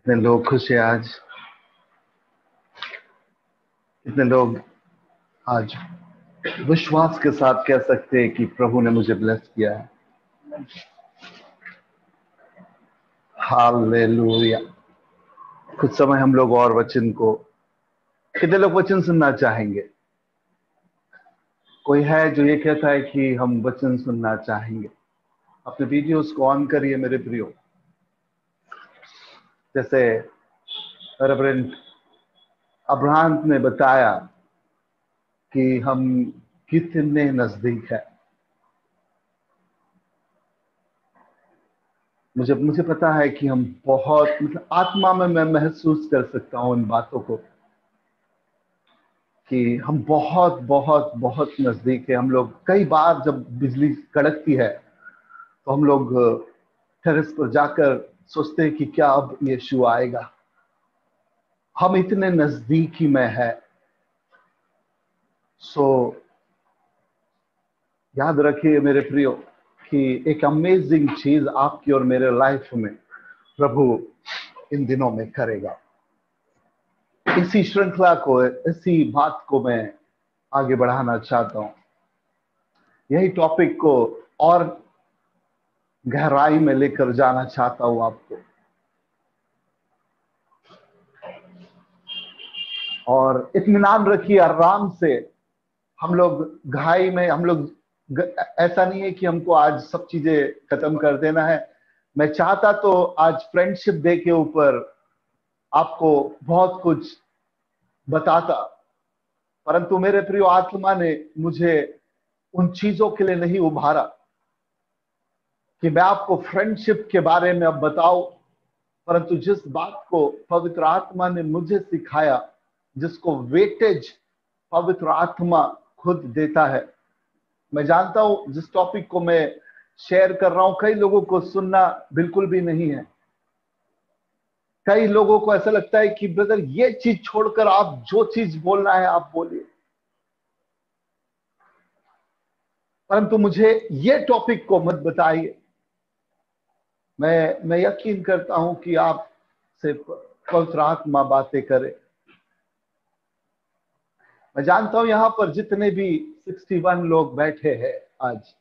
कितने लोग खुश हैं आज। कितने लोग आज विश्वास के साथ कह सकते हैं कि प्रभु ने मुझे ब्लेस किया है। हालेलुया। कुछ समय हम लोग और वचन को, कितने लोग वचन सुनना चाहेंगे? कोई है जो ये कहता है कि हम वचन सुनना चाहेंगे? अपने वीडियोस को ऑन करिए मेरे प्रियो। जैसे रेवरेंड अब्राहम ने बताया कि हम कितने नजदीक है। मुझे पता है कि हम बहुत, मतलब आत्मा में मैं महसूस कर सकता हूं इन बातों को कि हम बहुत बहुत बहुत नजदीक है। हम लोग कई बार जब बिजली कड़कती है तो हम लोग टेरेस पर जाकर सोचते हैं कि क्या अब यीशु आएगा। हम इतने नजदीकी में है। सो याद रखिए मेरे प्रियो कि एक अमेजिंग चीज आपकी और मेरे लाइफ में प्रभु इन दिनों में करेगा। इसी श्रृंखला को, इसी बात को मैं आगे बढ़ाना चाहता हूं। यही टॉपिक को और गहराई में लेकर जाना चाहता हूं आपको। और इत्मीनान रखिए, आराम से। हम लोग घाई में, हम लोग ऐसा नहीं है कि हमको आज सब चीजें खत्म कर देना है। मैं चाहता तो आज फ्रेंडशिप डे के ऊपर आपको बहुत कुछ बताता, परंतु मेरे प्रिय आत्मा ने मुझे उन चीजों के लिए नहीं उभारा कि मैं आपको फ्रेंडशिप के बारे में अब बताऊं। परंतु जिस बात को पवित्र आत्मा ने मुझे सिखाया, जिसको वेटेज पवित्र आत्मा खुद देता है, मैं जानता हूं जिस टॉपिक को मैं शेयर कर रहा हूं कई लोगों को सुनना बिल्कुल भी नहीं है। कई लोगों को ऐसा लगता है कि ब्रदर ये चीज छोड़कर आप जो चीज बोलना है आप बोलिए, परंतु मुझे ये टॉपिक को मत बताइए। मैं यकीन करता हूं कि आप से पवित्र आत्मा बातें करे। मैं जानता हूं यहां पर जितने भी 61 लोग बैठे हैं आज,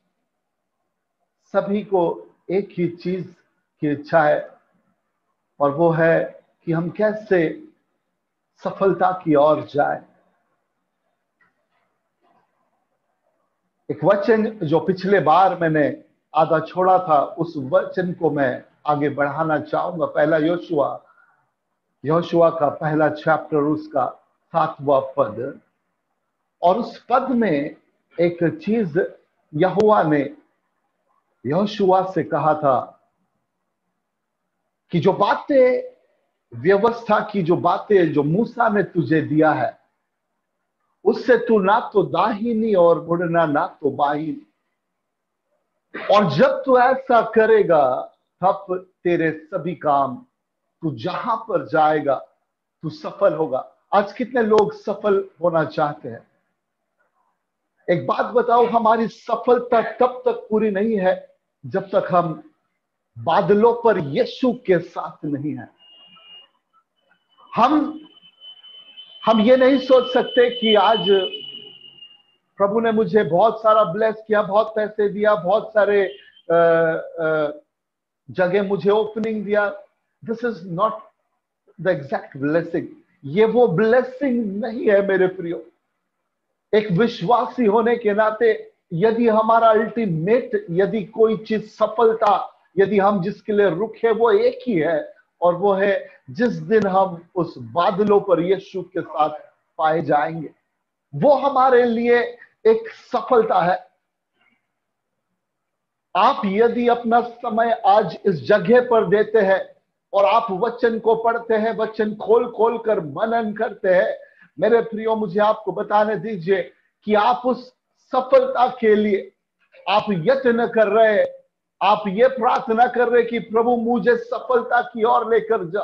सभी को एक ही चीज की इच्छा है, और वो है कि हम कैसे सफलता की ओर जाए। एक वचन जो पिछले बार मैंने आधा छोड़ा था, उस वचन को मैं आगे बढ़ाना चाहूंगा। पहला योशुआ का पहला चैप्टर, उसका 7वां पद। और उस पद में एक चीज यहोवा ने योशुआ से कहा था कि जो बातें, व्यवस्था की जो बातें जो मूसा ने तुझे दिया है, उससे तू ना तो दाहिनी और मुड़ना ना तो बाहिनी। और जब तू ऐसा करेगा तब तेरे सभी काम, तू जहां पर जाएगा तू सफल होगा। आज कितने लोग सफल होना चाहते हैं? एक बात बताओ, हमारी सफलता तब तक पूरी नहीं है जब तक हम बादलों पर यीशु के साथ नहीं है। हम ये नहीं सोच सकते कि आज प्रभु ने मुझे बहुत सारा ब्लेस किया, बहुत पैसे दिया, बहुत सारे जगह मुझे ओपनिंग दिया। This is not the exact blessing. ये वो ब्लेसिंग नहीं है मेरे प्रियो। एक विश्वासी होने के नाते यदि हमारा अल्टीमेट, यदि कोई चीज सफलता, यदि हम जिसके लिए रुके वो एक ही है, और वो है जिस दिन हम उस बादलों पर यीशु के साथ पाए जाएंगे, वो हमारे लिए एक सफलता है। आप यदि अपना समय आज इस जगह पर देते हैं और आप वचन को पढ़ते हैं, वचन खोल खोल कर मनन करते हैं, मेरे प्रियो मुझे आपको बताने दीजिए कि आप उस सफलता के लिए आप यत्न कर रहे हैं। आप ये प्रार्थना कर रहे कि प्रभु मुझे सफलता की ओर लेकर जा।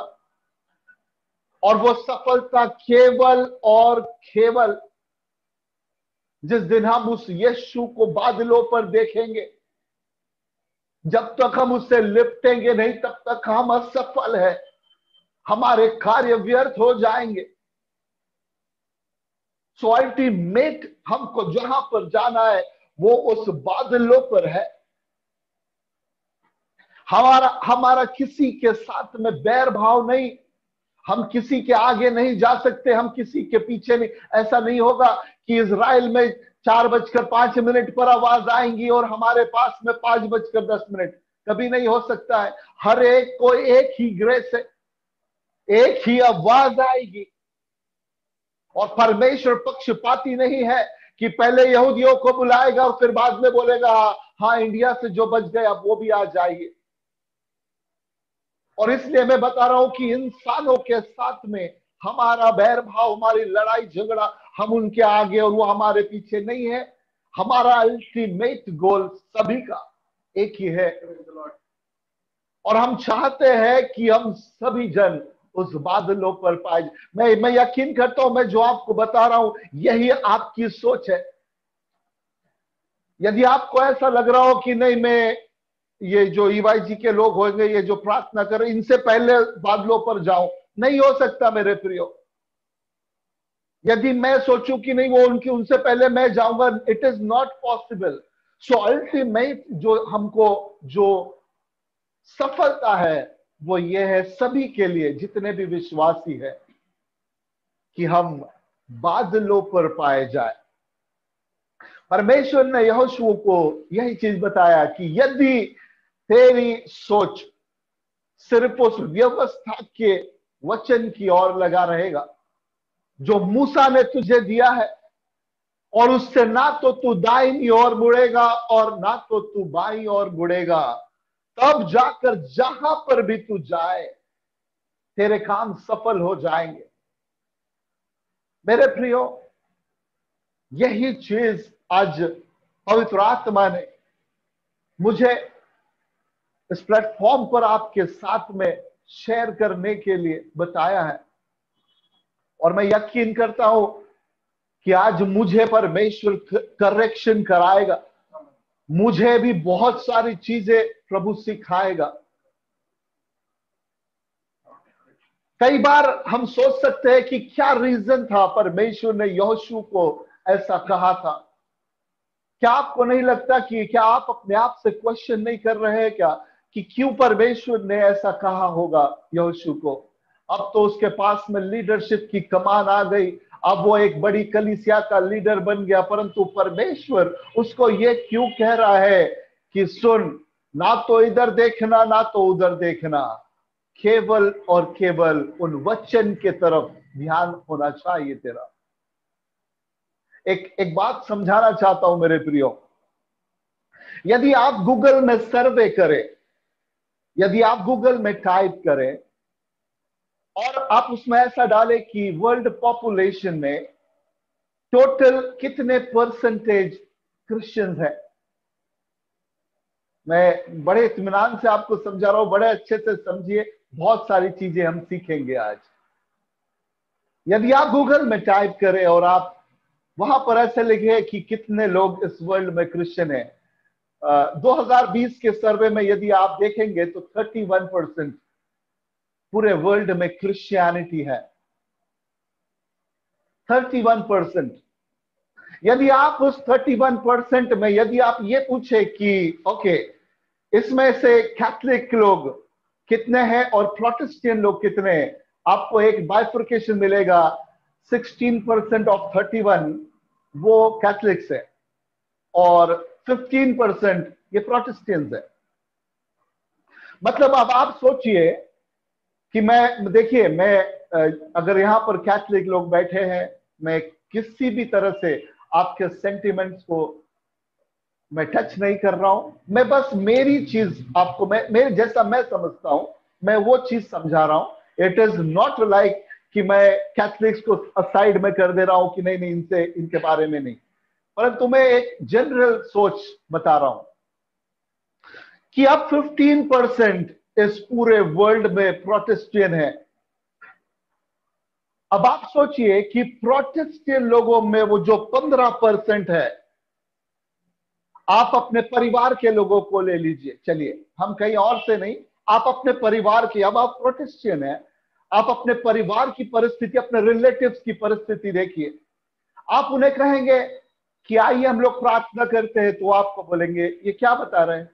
और वो सफलता केवल और केवल जिस दिन हम उस यीशु को बादलों पर देखेंगे। जब तक हम उससे लिपटेंगे नहीं तब तक हम असफल है। हमारे कार्य व्यर्थ हो जाएंगे। सो अल्टीमेट हमको जहां पर जाना है वो उस बादलों पर है। हमारा हमारा किसी के साथ में बैर भाव नहीं, हम किसी के आगे नहीं जा सकते, हम किसी के पीछे नहीं। ऐसा नहीं होगा कि इजराइल में 4:05 पर आवाज आएंगी और हमारे पास में 5:10। कभी नहीं हो सकता है। हर एक को एक ही ग्रेस है, एक ही आवाज आएगी। और परमेश्वर पक्षपाती नहीं है कि पहले यहूदियों को बुलाएगा और फिर बाद में बोलेगा हाँ इंडिया से जो बच गए अब वो भी आ जाइए। और इसलिए मैं बता रहा हूं कि इंसानों के साथ में हमारा बैर भाव, हमारी लड़ाई झगड़ा, हम उनके आगे और वो हमारे पीछे नहीं है। हमारा अल्टीमेट गोल सभी का एक ही है और हम चाहते हैं कि हम सभी जन उस बादलों पर पाए। मैं यकीन करता हूं, मैं जो आपको बता रहा हूं यही आपकी सोच है। यदि आपको ऐसा लग रहा हो कि नहीं, मैं ये जो ईवाईजी के लोग होंगे, ये जो प्रार्थना कर इनसे पहले बादलों पर जाऊं, नहीं हो सकता मेरे प्रियो। यदि मैं सोचूं कि नहीं वो उनकी उनसे पहले मैं जाऊंगा, it is not possible. So ultimate जो हमको जो सफलता है वो ये है सभी के लिए, जितने भी विश्वासी है, कि हम बादलों पर पाए जाए। परमेश्वर ने यहोशू को यही चीज बताया कि यदि तेरी सोच सिर्फ उस व्यवस्था के वचन की ओर लगा रहेगा जो मूसा ने तुझे दिया है, और उससे ना तो तू दाहिनी ओर मुड़ेगा और ना तो तू बाईं ओर मुड़ेगा, तब जाकर जहां पर भी तू जाए तेरे काम सफल हो जाएंगे। मेरे प्रियो, यही चीज आज पवित्र आत्मा ने मुझे इस प्लेटफॉर्म पर आपके साथ में शेयर करने के लिए बताया है। और मैं यकीन करता हूं कि आज मुझे परमेश्वर करेक्शन कराएगा, मुझे भी बहुत सारी चीजें प्रभु सिखाएगा। कई बार हम सोच सकते हैं कि क्या रीजन था परमेश्वर ने यहोशू को ऐसा कहा था। क्या आपको नहीं लगता कि क्या आप अपने आप से क्वेश्चन नहीं कर रहे हैं क्या कि क्यों परमेश्वर ने ऐसा कहा होगा यहोशू को? अब तो उसके पास में लीडरशिप की कमान आ गई, अब वो एक बड़ी कलीसिया का लीडर बन गया, परंतु परमेश्वर उसको ये क्यों कह रहा है कि सुन, ना तो इधर देखना ना तो उधर देखना, केवल और केवल उन वचन के तरफ ध्यान होना चाहिए तेरा। एक बात समझाना चाहता हूं मेरे प्रियो, यदि आप गूगल में सर्वे करें, यदि आप गूगल में टाइप करें और आप उसमें ऐसा डालें कि वर्ल्ड पॉपुलेशन में टोटल कितने परसेंटेज क्रिश्चियंस है, मैं बड़े इत्मीनान से आपको समझा रहा हूं, बड़े अच्छे से समझिए, बहुत सारी चीजें हम सीखेंगे आज। यदि आप गूगल में टाइप करें और आप वहां पर ऐसे लिखे कि कितने लोग इस वर्ल्ड में क्रिश्चियन है, 2020 के सर्वे में यदि आप देखेंगे तो 31% पूरे वर्ल्ड में क्रिश्चियनिटी है। 31%। यदि आप उस 31% में यदि आप ये पूछे कि ओके, इसमें से कैथलिक लोग कितने हैं और प्रोटेस्टेंट लोग कितने हैं, आपको एक बाइफर्केशन मिलेगा। 16% ऑफ 31 वो कैथलिक्स है और 15% ये प्रोटेस्टेंट्स है। मतलब अब आप सोचिए कि देखिए, मैं अगर यहां पर कैथलिक लोग बैठे हैं, मैं किसी भी तरह से आपके सेंटिमेंट्स को मैं टच नहीं कर रहा हूं, मैं बस मेरी चीज आपको, मेरे जैसा मैं समझता हूं, मैं वो चीज समझा रहा हूं। इट इज नॉट लाइक कि मैं कैथलिक्स को साइड में कर दे रहा हूं कि नहीं नहीं इनसे इनके बारे में नहीं, परंतु मैं एक जनरल सोच बता रहा हूं कि अब 15% इस पूरे वर्ल्ड में प्रोटेस्टेंट है। अब आप सोचिए कि प्रोटेस्टेंट लोगों में वो जो 15% है, आप अपने परिवार के लोगों को ले लीजिए, चलिए हम कहीं और से नहीं, आप अपने परिवार के, अब आप प्रोटेस्टेंट हैं, आप अपने परिवार की परिस्थिति, अपने रिलेटिव्स की परिस्थिति देखिए। आप उन्हें कहेंगे कि आइए हम लोग प्रार्थना करते हैं, तो आपको बोलेंगे ये क्या बता रहे हैं।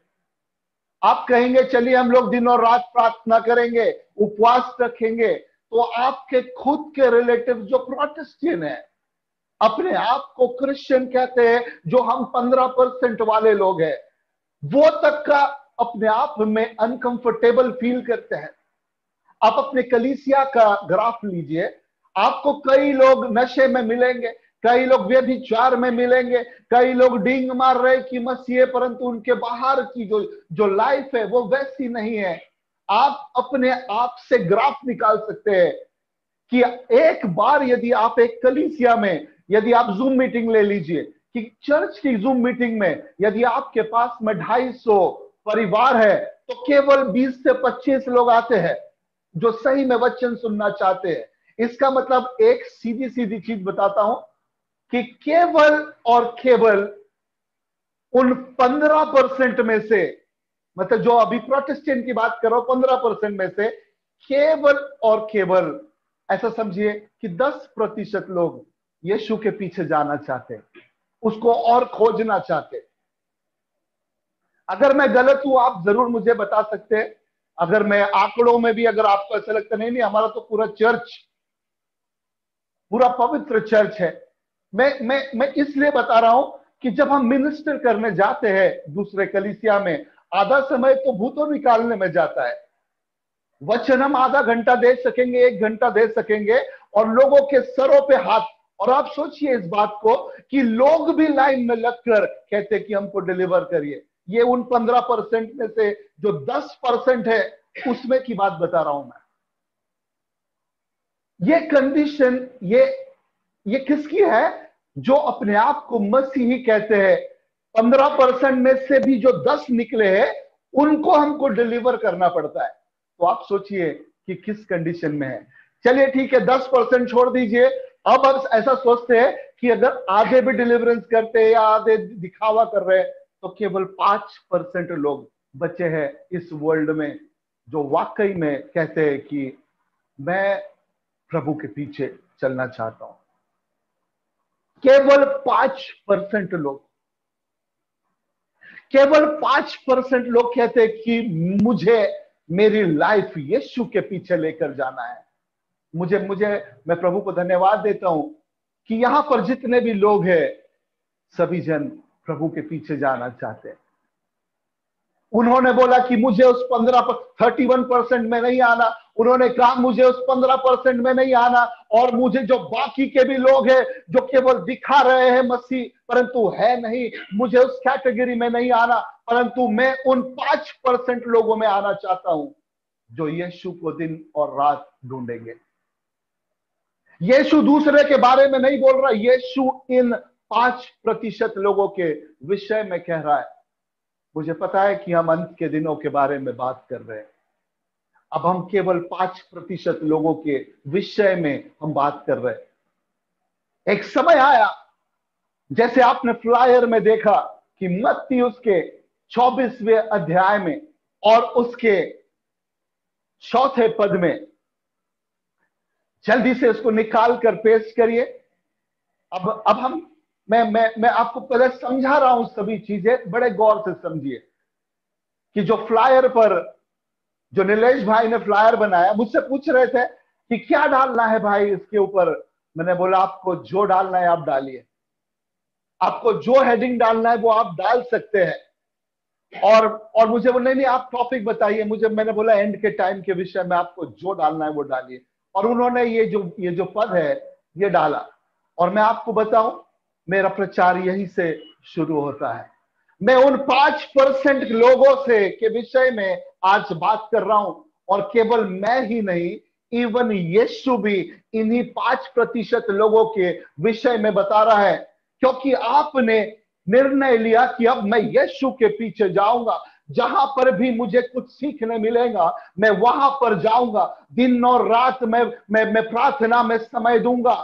आप कहेंगे चलिए हम लोग दिन और रात प्रार्थना करेंगे, उपवास रखेंगे, तो आपके खुद के रिलेटिव जो प्रोटेस्टेंट है, अपने आप को क्रिश्चियन कहते हैं, जो हम 15% वाले लोग हैं, वो तक का अपने आप में अनकंफर्टेबल फील करते हैं। आप अपने कलीसिया का ग्राफ लीजिए, आपको कई लोग नशे में मिलेंगे, कई लोग व्यभिचार में मिलेंगे, कई लोग डींग मार रहे कि मसीह, परंतु उनके बाहर की जो लाइफ है वो वैसी नहीं है। आप अपने आप से ग्राफ निकाल सकते हैं कि एक बार यदि आप एक कलीसिया में, यदि आप जूम मीटिंग ले लीजिए, कि चर्च की जूम मीटिंग में यदि आपके पास में 250 परिवार है, तो केवल 20 से 25 लोग आते हैं जो सही में वचन सुनना चाहते हैं। इसका मतलब एक सीधी सीधी चीज बताता हूं कि केवल और केवल उन 15% में से, मतलब जो अभी प्रोटेस्टेंट की बात कर रहा हूं, 15% में से केवल और केवल ऐसा समझिए कि 10% लोग यीशु के पीछे जाना चाहते, उसको और खोजना चाहते। अगर मैं गलत हूं आप जरूर मुझे बता सकते हैं। अगर मैं आंकड़ों में भी, अगर आपको ऐसा लगता नहीं हमारा तो पूरा चर्च, पूरा पवित्र चर्च है। मैं इसलिए बता रहा हूं कि जब हम मिनिस्टर करने जाते हैं दूसरे कलीसिया में, आधा समय तो भूतों निकालने में जाता है। वचन हम आधा घंटा दे सकेंगे, 1 घंटा दे सकेंगे, और लोगों के सरों पे हाथ। और आप सोचिए इस बात को कि लोग भी लाइन में लगकर कहते कि हमको डिलीवर करिए। ये उन 15% में से जो 10% है उसमें की बात बता रहा हूं मैं। ये कंडीशन ये किसकी है? जो अपने आप को मसीही कहते हैं। 15% में से भी जो 10 निकले हैं उनको हमको डिलीवर करना पड़ता है। तो आप सोचिए कि किस कंडीशन में है। चलिए ठीक है, 10% छोड़ दीजिए। अब ऐसा सोचते हैं कि अगर आधे भी डिलीवरेंस करते हैं या आधे दिखावा कर रहे हैं, तो केवल 5% लोग बचे हैं इस वर्ल्ड में जो वाकई में कहते हैं कि मैं प्रभु के पीछे चलना चाहता हूं। केवल 5% लोग, केवल 5% लोग कहते हैं कि मुझे मेरी लाइफ यीशु के पीछे लेकर जाना है। मैं प्रभु को धन्यवाद देता हूं कि यहां पर जितने भी लोग हैं सभी जन प्रभु के पीछे जाना चाहते हैं। उन्होंने बोला कि मुझे उस 31% में नहीं आना। उन्होंने कहा मुझे उस 15% में नहीं आना। और मुझे जो बाकी के भी लोग हैं जो केवल दिखा रहे हैं मसीह परंतु है नहीं, मुझे उस कैटेगरी में नहीं आना, परंतु मैं उन 5% लोगों में आना चाहता हूं जो यीशु को दिन और रात ढूंढेंगे। यीशु दूसरे के बारे में नहीं बोल रहा, यीशु इन 5% लोगों के विषय में कह रहा है। मुझे पता है कि हम अंत के दिनों के बारे में बात कर रहे हैं। अब हम केवल 5% लोगों के विषय में हम बात कर रहे हैं। एक समय आया, जैसे आपने फ्लायर में देखा कि मत्ती उसके 24वें अध्याय में और उसके 4थे पद में, जल्दी से उसको निकाल कर पेश करिए। अब हम मैं आपको पहले समझा रहा हूं सभी चीजें, बड़े गौर से समझिए कि जो फ्लायर पर, जो नीलेश भाई ने फ्लायर बनाया, मुझसे पूछ रहे थे कि क्या डालना है भाई इसके ऊपर। मैंने बोला आपको जो डालना है आप डालिए, आपको जो हेडिंग डालना है वो आप डाल सकते हैं। और मुझे बोले नहीं आप टॉपिक बताइए। मैंने बोला एंड के टाइम के विषय में आपको जो डालना है वो डालिए। और उन्होंने ये जो पद है ये डाला। और मैं आपको बताऊं, मेरा प्रचार यही से शुरू होता है। मैं उन 5% लोगों से के विषय में आज बात कर रहा हूं। और केवल मैं ही नहीं, इवन यीशु भी इन्हीं 5% लोगों के विषय में बता रहा है। क्योंकि आपने निर्णय लिया कि अब मैं यीशु के पीछे जाऊंगा, जहां पर भी मुझे कुछ सीखने मिलेगा मैं वहां पर जाऊंगा। दिन और रात मैं प्रार्थना में समय दूंगा।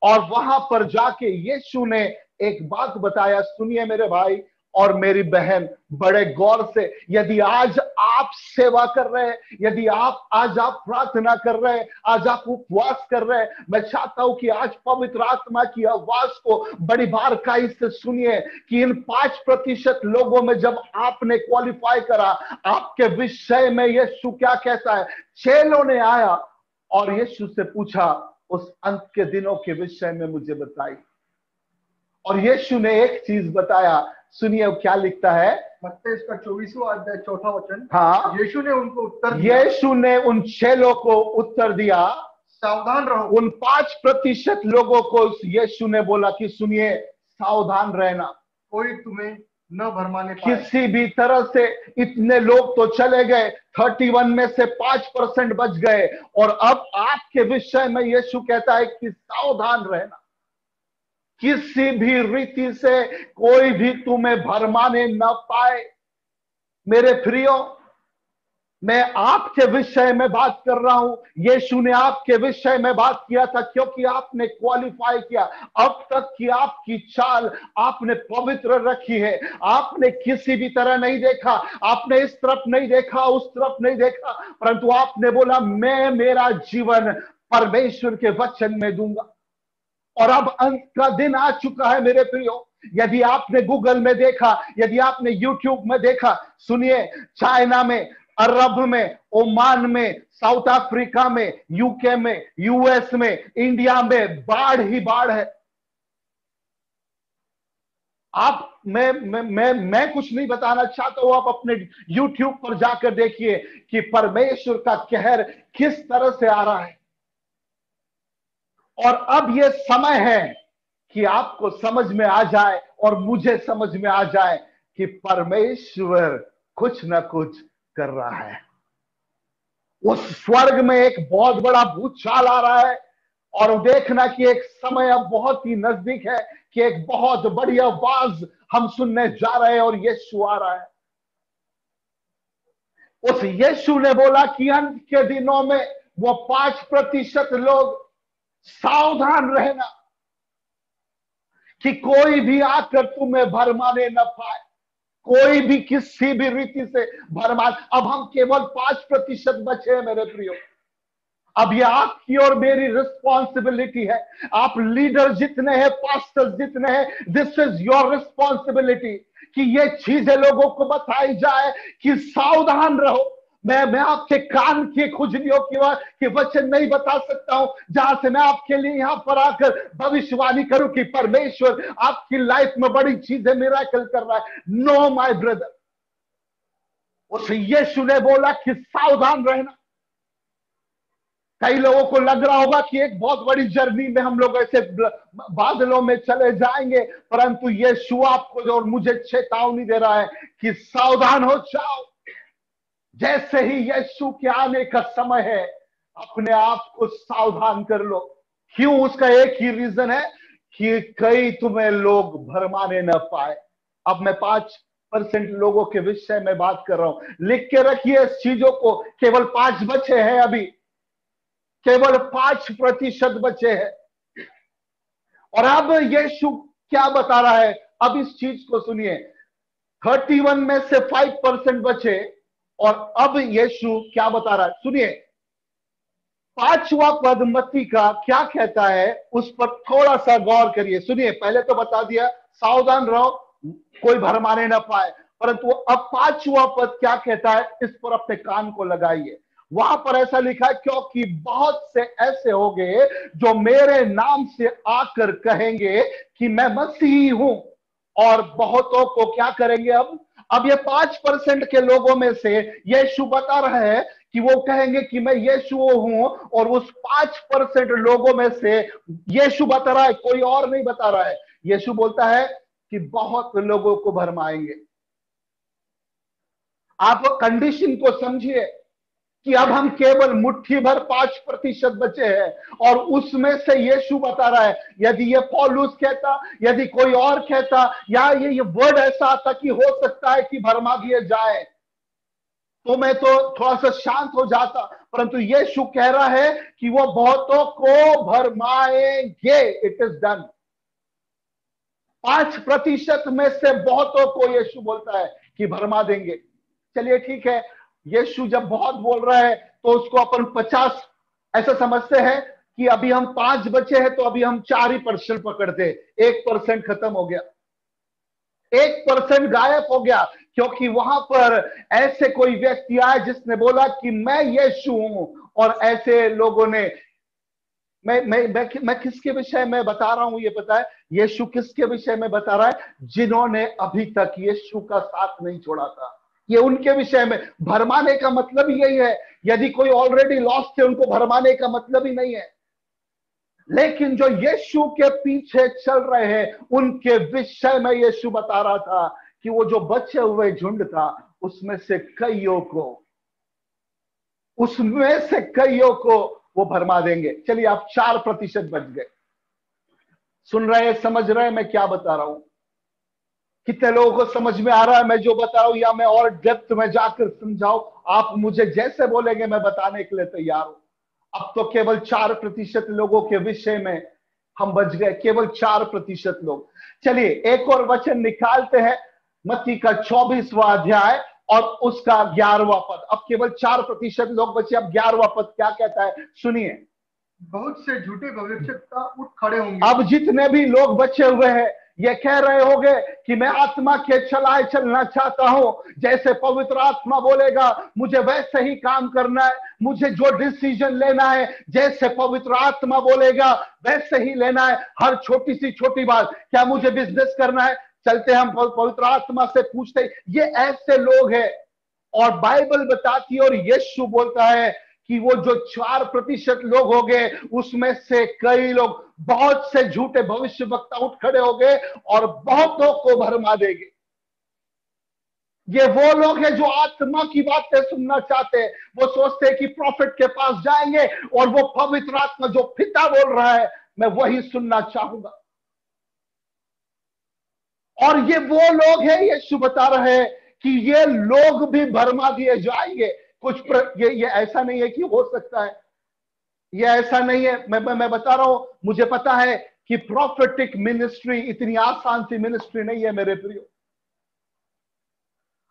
और वहां पर जाके यीशु ने एक बात बताया, सुनिए मेरे भाई और मेरी बहन बड़े गौर से, यदि आज आप सेवा कर रहे हैं, यदि आज आप प्रार्थना कर रहे हैं, आज आप उपवास कर रहे हैं, मैं चाहता हूं कि आज पवित्र आत्मा की आवाज को बड़ी बारकाई से सुनिए कि इन 5% लोगों में जब आपने क्वालिफाई करा, आपके विषय में यीशु क्या कहता है। चेलों ने आया और यीशु से पूछा, उस अंत के दिनों के विषय में मुझे बताइए। और यीशु ने एक चीज बताया, सुनिए क्या लिखता है मत्ती इसका 24वां अध्याय 4था वचन। हाँ, यीशु ने उनको उत्तर दिया, यीशु ने उन चेलों को उत्तर दिया, सावधान रहो। उन 5% लोगों को यीशु ने बोला कि सुनिए सावधान रहना, कोई तुम्हें न भरमाने पाए। किसी भी तरह से। इतने लोग तो चले गए, 31 में से 5% बच गए, और अब आपके विषय में यीशु कहता है कि सावधान रहना, किसी भी रीति से कोई भी तुम्हें भरमाने न पाए। मेरे प्रियो, मैं आपके विषय में बात कर रहा हूं। यीशु ने आपके विषय में बात किया था क्योंकि आपने क्वालिफाई किया। अब तक की आपकी चाल आपने पवित्र रखी है, आपने किसी भी तरह नहीं देखा, आपने इस तरफ नहीं देखा, उस तरफ नहीं देखा, परंतु आपने बोला मैं मेरा जीवन परमेश्वर के वचन में दूंगा। और अब अंत का दिन आ चुका है मेरे प्रियो। यदि आपने गूगल में देखा, यदि आपने यूट्यूब में देखा, सुनिए चाइना में, अरब में, ओमान में, साउथ अफ्रीका में, यूके में, यूएस में, इंडिया में बाढ़ ही बाढ़ है। आप मैं कुछ नहीं बताना चाहता हूं, आप अपने यूट्यूब पर जाकर देखिए कि परमेश्वर का कहर किस तरह से आ रहा है। और अब यह समय है कि आपको समझ में आ जाए और मुझे समझ में आ जाए कि परमेश्वर कुछ ना कुछ कर रहा है। उस स्वर्ग में एक बहुत बड़ा भूचाल आ रहा है, और देखना कि एक समय अब बहुत ही नजदीक है कि एक बहुत बड़ी आवाज हम सुनने जा रहे हैं और यीशु आ रहा है। उस यीशु ने बोला कि अंत के दिनों में वो 5% लोग, सावधान रहना कि कोई भी आकर तुम्हें भरमाने न पाए, कोई भी किसी भी रीति से भरमान। अब हम केवल 5% बचे हैं मेरे प्रियो। अब ये आपकी और मेरी रिस्पॉन्सिबिलिटी है। आप लीडर जितने हैं, पास्टर्स जितने हैं, दिस इज योर रिस्पॉन्सिबिलिटी कि ये चीजें लोगों को बताई जाए कि सावधान रहो। मैं आपके कान की खुजलियों की वचन नहीं बता सकता हूं, जहां से मैं आपके लिए यहां पर आकर भविष्यवाणी करूं कि परमेश्वर आपकी लाइफ में बड़ी चीजें मिरेकल कर रहा है। नो माय ब्रदर, उस यीशु ने बोला कि सावधान रहना। कई लोगों को लग रहा होगा कि एक बहुत बड़ी जर्नी में हम लोग ऐसे बादलों में चले जाएंगे, परंतु यीशु आपको और मुझे चेतावनी दे रहा है कि सावधान हो जाओ। जैसे ही यीशु के आने का समय है, अपने आप को सावधान कर लो। क्यों? उसका एक ही रीजन है कि कई तुम्हें लोग भरमाने न पाए। अब मैं 5% लोगों के विषय में बात कर रहा हूं। लिख के रखिए इस चीजों को। केवल 5 बचे हैं, अभी केवल 5% बचे हैं। और अब यीशु क्या बता रहा है? अब इस चीज को सुनिए। 31 में से 5% बचे, और अब यीशु क्या बता रहा है? सुनिए 5वां पद मत्ती का क्या कहता है, उस पर थोड़ा सा गौर करिए। सुनिए, पहले तो बता दिया सावधान रहो, कोई भरमाने ना पाए, परंतु अब 5वां पद क्या कहता है, इस पर अपने कान को लगाइए। वहां पर ऐसा लिखा है, क्योंकि बहुत से ऐसे होंगे जो मेरे नाम से आकर कहेंगे कि मैं मसीही हूं, और बहुतों को क्या करेंगे? अब ये 5% के लोगों में से यीशु बता रहा है कि वो कहेंगे कि मैं यीशु हूं, और उस 5% लोगों में से यीशु बता रहा है, कोई और नहीं बता रहा है। यीशु बोलता है कि बहुत लोगों को भरमाएंगे। आप कंडीशन को समझिए कि अब हम केवल मुट्ठी भर 5% बचे हैं, और उसमें से यीशु बता रहा है, यदि ये पौलुस कहता, यदि कोई और कहता, या ये वर्ड ऐसा आता कि हो सकता है कि भरमा दिए जाए, तो मैं तो थोड़ा सा शांत हो जाता, परंतु यीशु कह रहा है कि वो बहुतों को भरमाएंगे। It is done. 5% में से बहुतों को यीशु बोलता है कि भरमा देंगे। चलिए ठीक है, यीशु जब बहुत बोल रहा है तो उसको अपन 50 ऐसा समझते हैं कि अभी हम 5 बचे हैं तो अभी हम 4% पकड़ते, 1% खत्म हो गया, 1% गायब हो गया, क्योंकि वहां पर ऐसे कोई व्यक्ति आया जिसने बोला कि मैं यीशु हूं। और ऐसे लोगों ने, मैं किसके विषय में बता रहा हूं ये पता है? यीशु किसके विषय में बता रहा है? जिन्होंने अभी तक यीशु का साथ नहीं छोड़ा था, ये उनके विषय में। भरमाने का मतलब ही यही है। यदि कोई ऑलरेडी लॉस्ट है, उनको भरमाने का मतलब ही नहीं है। लेकिन जो यीशु के पीछे चल रहे हैं, उनके विषय में यीशु बता रहा था कि वो जो बचे हुए झुंड था, उसमें से कईयों को वो भरमा देंगे। चलिए, आप 4% बच गए। सुन रहे हैं, समझ रहे हैं मैं क्या बता रहा हूं? कितने लोगों को समझ में आ रहा है मैं जो बता रहा हूं, या मैं और डेप्थ में जाकर समझाऊं? आप मुझे जैसे बोलेंगे मैं बताने के लिए तैयार हूं। अब तो केवल 4% लोगों के विषय में हम बच गए, केवल 4% लोग। चलिए एक और वचन निकालते हैं, मत्ती का 24वां अध्याय और उसका 11वां पद। अब केवल 4% लोग बचे। अब 11वां पद क्या कहता है, सुनिए। बहुत से झूठे भविष्यवक्ता उठ खड़े होंगे। अब जितने भी लोग बचे हुए हैं, ये कह रहे होंगे कि मैं आत्मा के चलाए चलना चाहता हूं, जैसे पवित्र आत्मा बोलेगा मुझे वैसे ही काम करना है, मुझे जो डिसीजन लेना है जैसे पवित्र आत्मा बोलेगा वैसे ही लेना है। हर छोटी सी छोटी बात, क्या मुझे बिजनेस करना है, चलते हम पवित्र आत्मा से पूछते। ये ऐसे लोग हैं, और बाइबल बताती है और यीशु बोलता है कि वो जो 4% लोग हो गए, उसमें से कई लोग, बहुत से झूठे भविष्यवक्ता उठ खड़े हो गए और बहुतों को भरमा देंगे। ये वो लोग हैं जो आत्मा की बातें सुनना चाहते हैं। वो सोचते हैं कि प्रॉफिट के पास जाएंगे और वो पवित्र आत्मा जो पिता बोल रहा है मैं वही सुनना चाहूंगा। और ये वो लोग हैं, यीशु बता रहे हैं कि ये लोग भी भरमा दिए जाएंगे। ये ऐसा नहीं है कि हो सकता है, ये ऐसा नहीं है। मैं बता रहा हूं, मुझे पता है कि प्रोफेटिक मिनिस्ट्री इतनी आसान सी मिनिस्ट्री नहीं है मेरे प्रियो।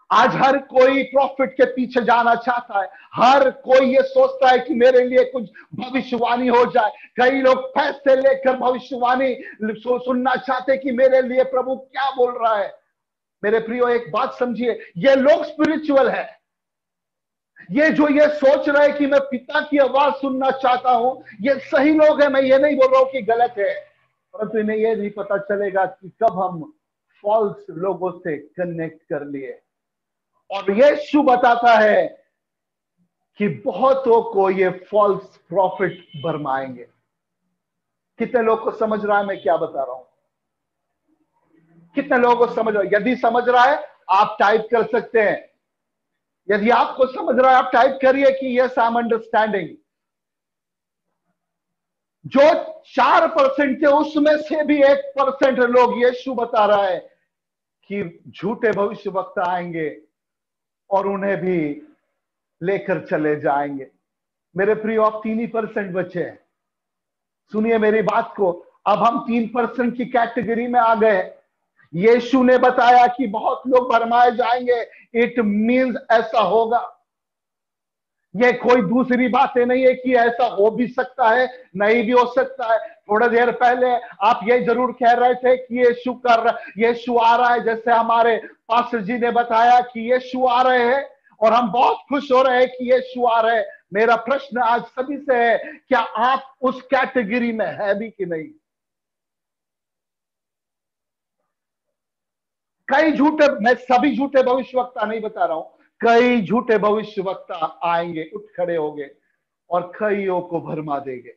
आज हर कोई प्रॉफिट के पीछे जाना चाहता है, हर कोई ये सोचता है कि मेरे लिए कुछ भविष्यवाणी हो जाए। कई लोग पैसे लेकर भविष्यवाणी सुनना चाहते कि मेरे लिए प्रभु क्या बोल रहा है। मेरे प्रियो एक बात समझिए, ये लोग स्पिरिचुअल है। ये जो ये सोच रहे हैं कि मैं पिता की आवाज सुनना चाहता हूं, ये सही लोग हैं। मैं ये नहीं बोल रहा हूं कि गलत है, परंतु इन्हें ये नहीं पता चलेगा कि कब हम फॉल्स लोगों से कनेक्ट कर लिए। और यीशु बताता है कि बहुतों को ये फॉल्स प्रॉफिट भरमाएंगे। कितने लोग को समझ रहा है मैं क्या बता रहा हूं? कितने लोगों को समझ रहा है? यदि समझ रहा है आप टाइप कर सकते हैं। यदि आपको समझ रहा है आप टाइप करिए कि यस आई एम अंडरस्टैंडिंग। जो 4% थे उसमें से भी 1% लोग, यीशु बता रहा है कि झूठे भविष्यवक्ता आएंगे और उन्हें भी लेकर चले जाएंगे। मेरे प्रियो आप 3% बचे हैं। सुनिए मेरी बात को, अब हम 3% की कैटेगरी में आ गए। यीशु ने बताया कि बहुत लोग भरमाए जाएंगे, इट मींस ऐसा होगा। ये कोई दूसरी बातें नहीं है कि ऐसा हो भी सकता है, नहीं भी हो सकता है। थोड़ा देर पहले आप ये जरूर कह रहे थे कि यीशु आ रहा है, जैसे हमारे पास्टर जी ने बताया कि यीशु आ रहे हैं और हम बहुत खुश हो रहे हैं कि यीशु आ रहे हैं। मेरा प्रश्न आज सभी से है, क्या आप उस कैटेगरी में है भी कि नहीं? कई झूठे, मैं सभी झूठे भविष्यवक्ता नहीं बता रहा हूं, कई झूठे भविष्यवक्ता आएंगे, उठ खड़े होंगे और कईयों को भरमा देंगे।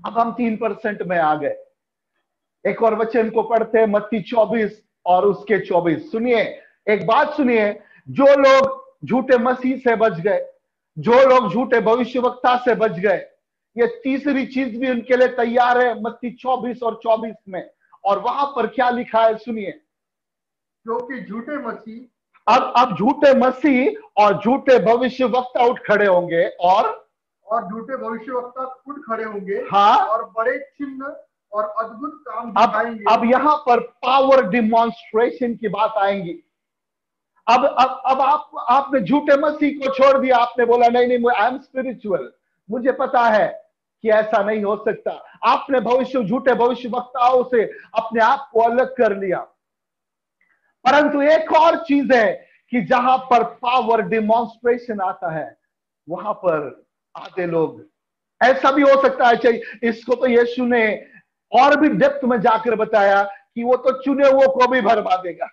अब हम 3% में आ गए। एक और वचन को पढ़ते हैं, मत्ती 24 और उसके 24। सुनिए, एक बात सुनिए, जो लोग झूठे मसीह से बच गए, जो लोग झूठे भविष्यवक्ता से बच गए, ये तीसरी चीज भी उनके लिए तैयार है मत्ती 24 और 24 में। और वहां पर क्या लिखा है सुनिए, क्योंकि झूठे मसीह अब झूठे मसीह और झूठे भविष्यवक्ता उठ खड़े होंगे और झूठे भविष्यवक्ता उठ खड़े होंगे। हाँ, और बड़े चिन्ह और अद्भुत काम अब दिखाएंगे। अब यहां पर पावर डिमॉन्स्ट्रेशन की बात आएंगी। अब आपने झूठे मसीह को छोड़ दिया, आपने बोला नहीं नहीं आई एम स्पिरिचुअल, मुझे पता है कि ऐसा नहीं हो सकता। आपने झूठे भविष्य वक्ताओं से अपने आप को अलग कर लिया। परंतु एक और चीज है कि जहां पर पावर डिमॉन्स्ट्रेशन आता है वहां पर आधे लोग, ऐसा भी हो सकता है, चाहिए इसको तो यीशु ने और भी डेप्थ में जाकर बताया कि वो तो चुने हुए को भी भरमा देगा।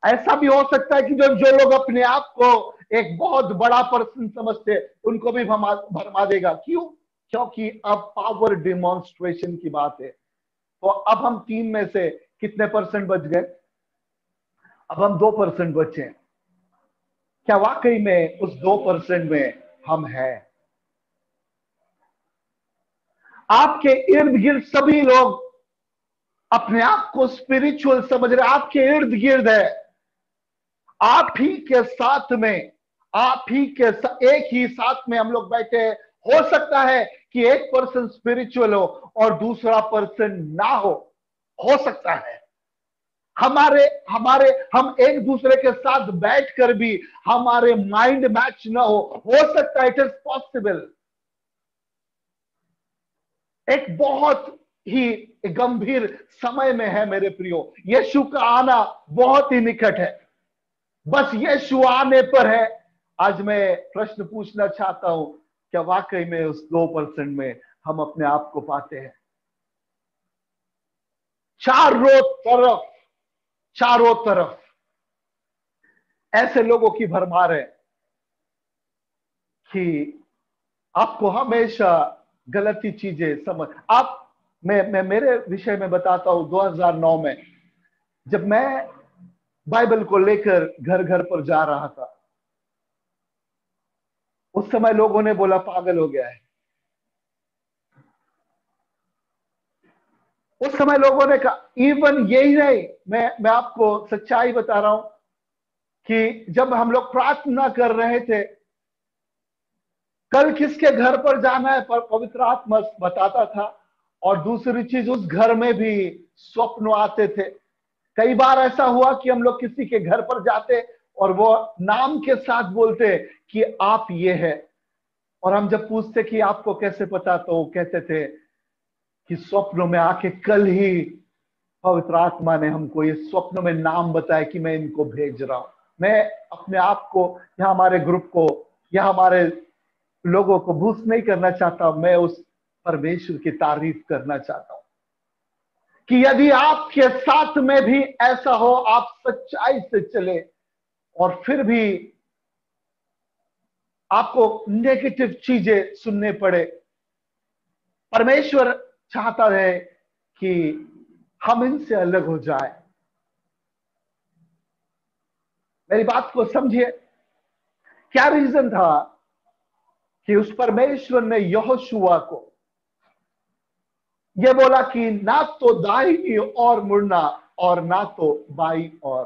ऐसा भी हो सकता है कि जो लोग अपने आप को एक बहुत बड़ा पर्सन समझते उनको भी भरमा देगा। क्यों? क्योंकि अब पावर डिमॉन्स्ट्रेशन की बात है। तो अब हम 3 में से कितने परसेंट बच गए? अब हम 2% बचे। क्या वाकई में उस 2% में हम हैं? आपके इर्द गिर्द सभी लोग अपने आप को स्पिरिचुअल समझ रहे, आपके इर्द गिर्द है, आप ही के साथ में, आप ही के एक ही साथ में हम लोग बैठे हैं। हो सकता है कि एक पर्सन स्पिरिचुअल हो और दूसरा पर्सन ना हो सकता है। हमारे हमारे हम एक दूसरे के साथ बैठकर भी हमारे माइंड मैच ना हो सकता है। It is possible. एक बहुत ही गंभीर समय में है मेरे प्रियो। यीशु का आना बहुत ही निकट है। बस यीशु आने पर है। आज मैं प्रश्न पूछना चाहता हूं, क्या वाकई में उस 2% में हम अपने आप को पाते हैं? चारों तरफ ऐसे लोगों की भरमार है कि आपको हमेशा गलती चीजें समझ। आप मैं मेरे विषय में बताता हूं। 2009 में जब मैं बाइबल को लेकर घर घर पर जा रहा था, उस समय लोगों ने बोला पागल हो गया है। उस समय लोगों ने कहा, इवन यही नहीं, मैं आपको सच्चाई बता रहा हूं कि जब हम लोग प्रार्थना कर रहे थे, कल किसके घर पर जाना है पर पवित्र आत्मा बताता था। और दूसरी चीज, उस घर में भी स्वप्न आते थे। कई बार ऐसा हुआ कि हम लोग किसी के घर पर जाते और वो नाम के साथ बोलते कि आप ये है, और हम जब पूछते कि आपको कैसे पता, तो वो कहते थे कि स्वप्नों में आके कल ही पवित्र आत्मा ने हमको ये स्वप्न में नाम बताया कि मैं इनको भेज रहा हूं। मैं अपने आप को या हमारे ग्रुप को या हमारे लोगों को बूस्ट नहीं करना चाहता। मैं उस परमेश्वर की तारीफ करना चाहता हूं कि यदि आपके साथ में भी ऐसा हो, आप सच्चाई से चले और फिर भी आपको नेगेटिव चीजें सुनने पड़े, परमेश्वर चाहता है कि हम इनसे अलग हो जाए। मेरी बात को समझिए। क्या रीजन था कि उस परमेश्वर ने यहोशुआ को यह बोला कि ना तो दाहिनी ओर मुड़ना और ना तो बाई ओर?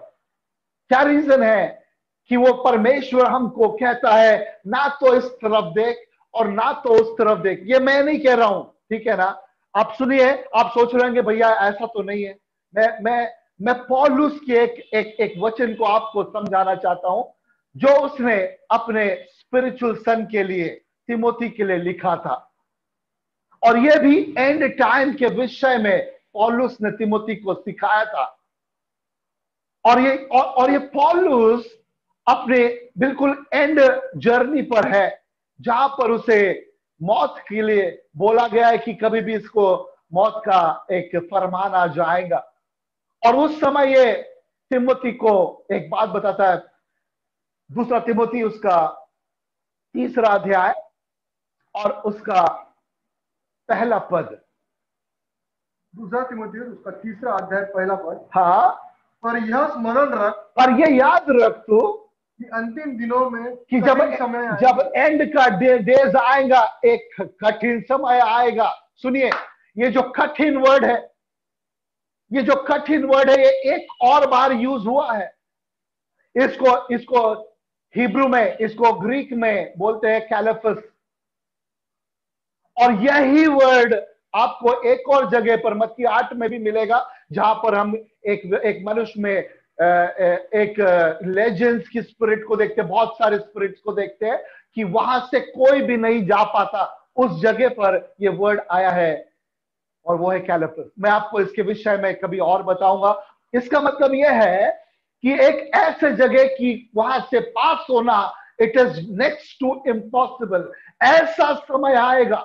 क्या रीजन है कि वो परमेश्वर हमको कहता है ना तो इस तरफ देख और ना तो उस तरफ देख? ये मैं नहीं कह रहा हूं, ठीक है ना? आप सुनिए, आप सोच रहे हैं भैया ऐसा तो नहीं है। मैं पौलुस के एक वचन को आपको समझाना चाहता हूं, जो उसने अपने स्पिरिचुअल सन के लिए, तिमोथी के लिए लिखा था। और यह भी एंड टाइम के विषय में पौलुस ने तिमोथी को सिखाया था। और ये पौलुस अपने बिल्कुल एंड जर्नी पर है, जहां पर उसे मौत के लिए बोला गया है कि कभी भी इसको मौत का एक फरमान आ जाएगा। और उस समय ये तिमोथी को एक बात बताता है। दूसरा तिमोथी उसका 3रा अध्याय और उसका 1 पद। दूसरा तिमोथेयुस उसका 3रा अध्याय 1 पद। हाँ, पर यह स्मरण रख, पर ये याद रख तू कि अंतिम दिनों में कि समय जब एंड का डेज आएगा, एक कठिन समय आएगा। सुनिए, ये जो कठिन वर्ड है, ये जो कठिन वर्ड है, ये एक और बार यूज हुआ है। इसको हिब्रू में, इसको ग्रीक में बोलते हैं कैलेफस। और यही वर्ड आपको एक और जगह पर मत्ती 8 में भी मिलेगा, जहां पर हम एक मनुष्य में एक लेजेंड्स की स्पिरिट को देखते हैं, बहुत सारे स्पिरिट्स को देखते हैं कि वहां से कोई भी नहीं जा पाता। उस जगह पर यह वर्ड आया है और वो है कैलेपस। मैं आपको इसके विषय में कभी और बताऊंगा। इसका मतलब यह है कि एक ऐसे जगह की वहां से पास होना, it is next to impossible. ऐसा समय आएगा,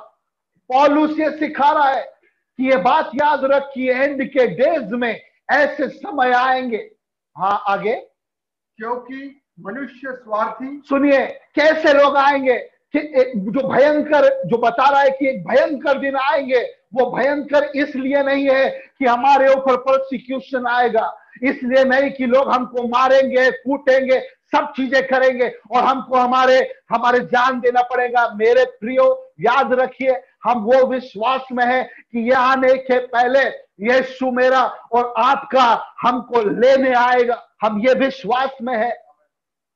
पौलुस ये सिखा रहा है कि ये बात याद रखिए, एंड के डेज में ऐसे समय आएंगे। हाँ, आगे। क्योंकि मनुष्य स्वार्थी, सुनिए कैसे लोग आएंगे कि जो भयंकर, जो बता रहा है कि एक भयंकर दिन आएंगे, वो भयंकर इसलिए नहीं है कि हमारे ऊपर परसिक्यूशन आएगा, इसलिए नहीं कि लोग हमको मारेंगे, कूटेंगे, सब चीजें करेंगे और हमको हमारे जान देना पड़ेगा। मेरे प्रियो, याद रखिए, हम वो विश्वास में है कि ये आने के पहले यीशु मेरा और आपका हमको लेने आएगा। हम ये विश्वास में है,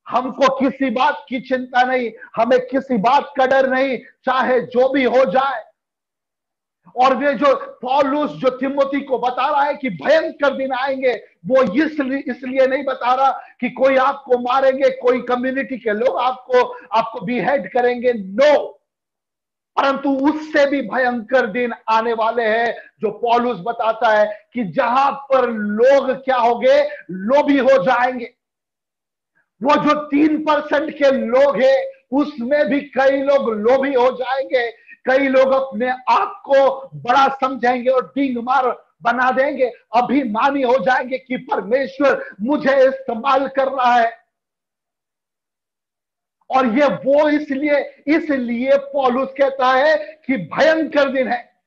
हमको किसी बात की चिंता नहीं, हमें किसी बात का डर नहीं, चाहे जो भी हो जाए। और वे जो पौलुस जो तिमोथी को बता रहा है कि भयंकर दिन आएंगे, वो इसलिए नहीं बता रहा कि कोई आपको मारेंगे, कोई कम्युनिटी के लोग आपको बिहेड करेंगे, नो। परंतु उससे भी भयंकर दिन आने वाले हैं, जो पौलुस बताता है कि जहां पर लोग क्या होंगे, लोभी हो जाएंगे। वो जो 3% के लोग हैं, उसमें भी कई लोग लोभी हो जाएंगे। कई लोग अपने आप को बड़ा समझेंगे और डींग मार बना देंगे, अभिमानी हो जाएंगे कि परमेश्वर मुझे इस्तेमाल कर रहा है। और ये वो इसलिए पौलुस कहता है कि भयंकर दिन है।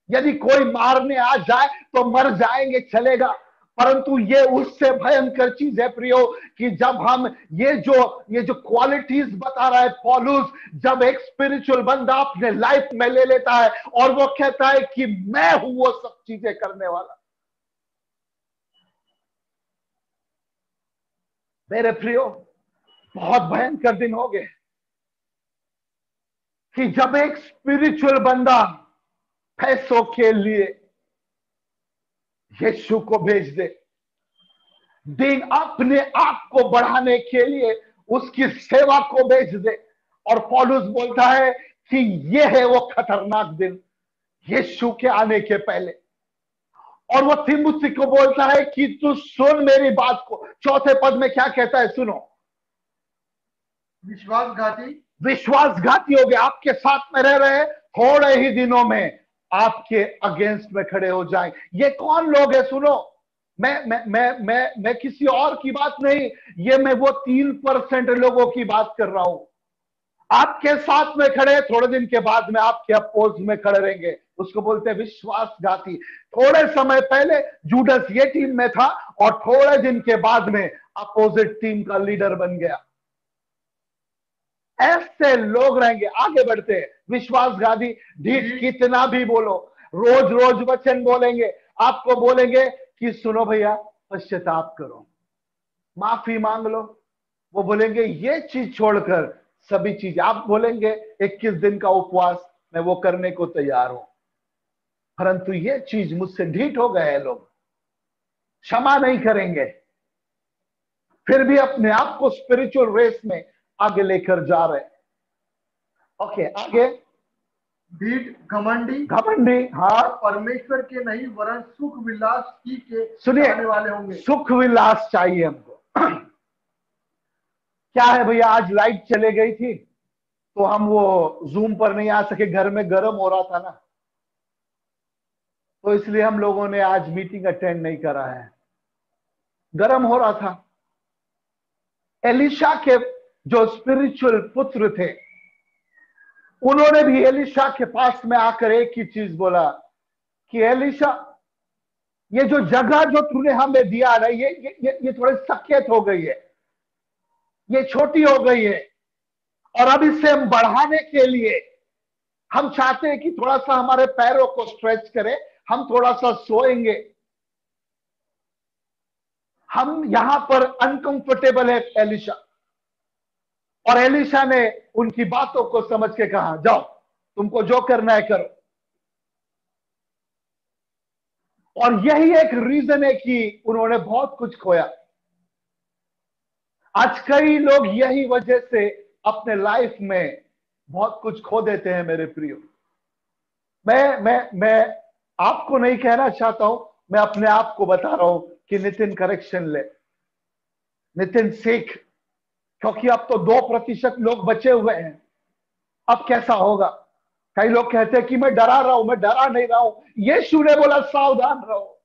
यदि कोई मारने आ जाए तो मर जाएंगे, चलेगा, परंतु ये उससे भयंकर चीज है प्रियो, कि जब हम ये जो क्वालिटीज बता रहा है पौलुस, जब एक स्पिरिचुअल बंदा अपने लाइफ में ले लेता है और वो कहता है कि मैं हूं वो सब चीजें करने वाला। मेरे प्रियो, बहुत भयंकर दिन हो गए कि जब एक स्पिरिचुअल बंदा पैसों के लिए यीशु को भेज दे, दिन अपने आप को बढ़ाने के लिए उसकी सेवा को भेज दे। और पौलुस बोलता है कि यह है वो खतरनाक दिन यीशु के आने के पहले। और वो तीमुथी को बोलता है कि तू सुन मेरी बात को। चौथे पद में क्या कहता है, सुनो। विश्वासघाती हो गए, आपके साथ में रह रहे, थोड़े ही दिनों में आपके अगेंस्ट में खड़े हो जाए। ये कौन लोग है, सुनो। मैं किसी और की बात नहीं, ये मैं वो 3% लोगों की बात कर रहा हूं। आपके साथ में खड़े, थोड़े दिन के बाद में आपके अपोज में खड़े रहेंगे। उसको बोलते हैं विश्वासघाती। थोड़े समय पहले जूडस ये टीम में था और थोड़े दिन के बाद में अपोजिट टीम का लीडर बन गया। ऐसे लोग रहेंगे। आगे बढ़ते हैं। विश्वासघाती, ढीठ कितना भी बोलो, रोज रोज वचन बोलेंगे, आपको बोलेंगे कि सुनो भैया, पश्चाताप करो, माफी मांग लो। वो बोलेंगे ये चीज छोड़कर सभी चीज। आप बोलेंगे 21 दिन का उपवास, मैं वो करने को तैयार हूं, परंतु ये चीज मुझसे ढीठ हो गए हैं लोग, क्षमा नहीं करेंगे, फिर भी अपने आप को स्पिरिचुअल रेस में आगे लेकर जा रहे। ओके, आगे। घमंडी, हाँ, परमेश्वर के नहीं वरन सुख विलास की के सुनिए, वाले होंगे। सुख विलास चाहिए हमको। क्या है भैया, आज लाइट चले गई थी तो हम वो जूम पर नहीं आ सके, घर में गर्म हो रहा था ना, तो इसलिए हम लोगों ने आज मीटिंग अटेंड नहीं करा है, गर्म हो रहा था। एलिशा के जो स्पिरिचुअल पुत्र थे, उन्होंने भी एलिशा के पास में आकर एक ही चीज बोला कि एलिशा, ये जो जगह जो तूने हमें दिया ना, ये थोड़ी सकेत हो गई है, ये छोटी हो गई है, और अब इसे हम बढ़ाने के लिए हम चाहते हैं कि थोड़ा सा हमारे पैरों को स्ट्रेच करें, हम थोड़ा सा सोएंगे, हम यहां पर अनकंफर्टेबल है एलिशा। और एलिशा ने उनकी बातों को समझ के कहा, जाओ तुमको जो करना है करो। और यही एक रीजन है कि उन्होंने बहुत कुछ खोया। आज कई लोग यही वजह से अपने लाइफ में बहुत कुछ खो देते हैं मेरे प्रियो। मैं आपको नहीं कहना चाहता हूं, मैं अपने आप को बता रहा हूं कि नितिन करेक्शन ले, नितिन सीख, क्योंकि अब तो 2% लोग बचे हुए हैं। अब कैसा होगा? कई लोग कहते हैं कि मैं डरा रहा हूं, मैं डरा नहीं रहा हूं, यीशु ने बोला सावधान रहो।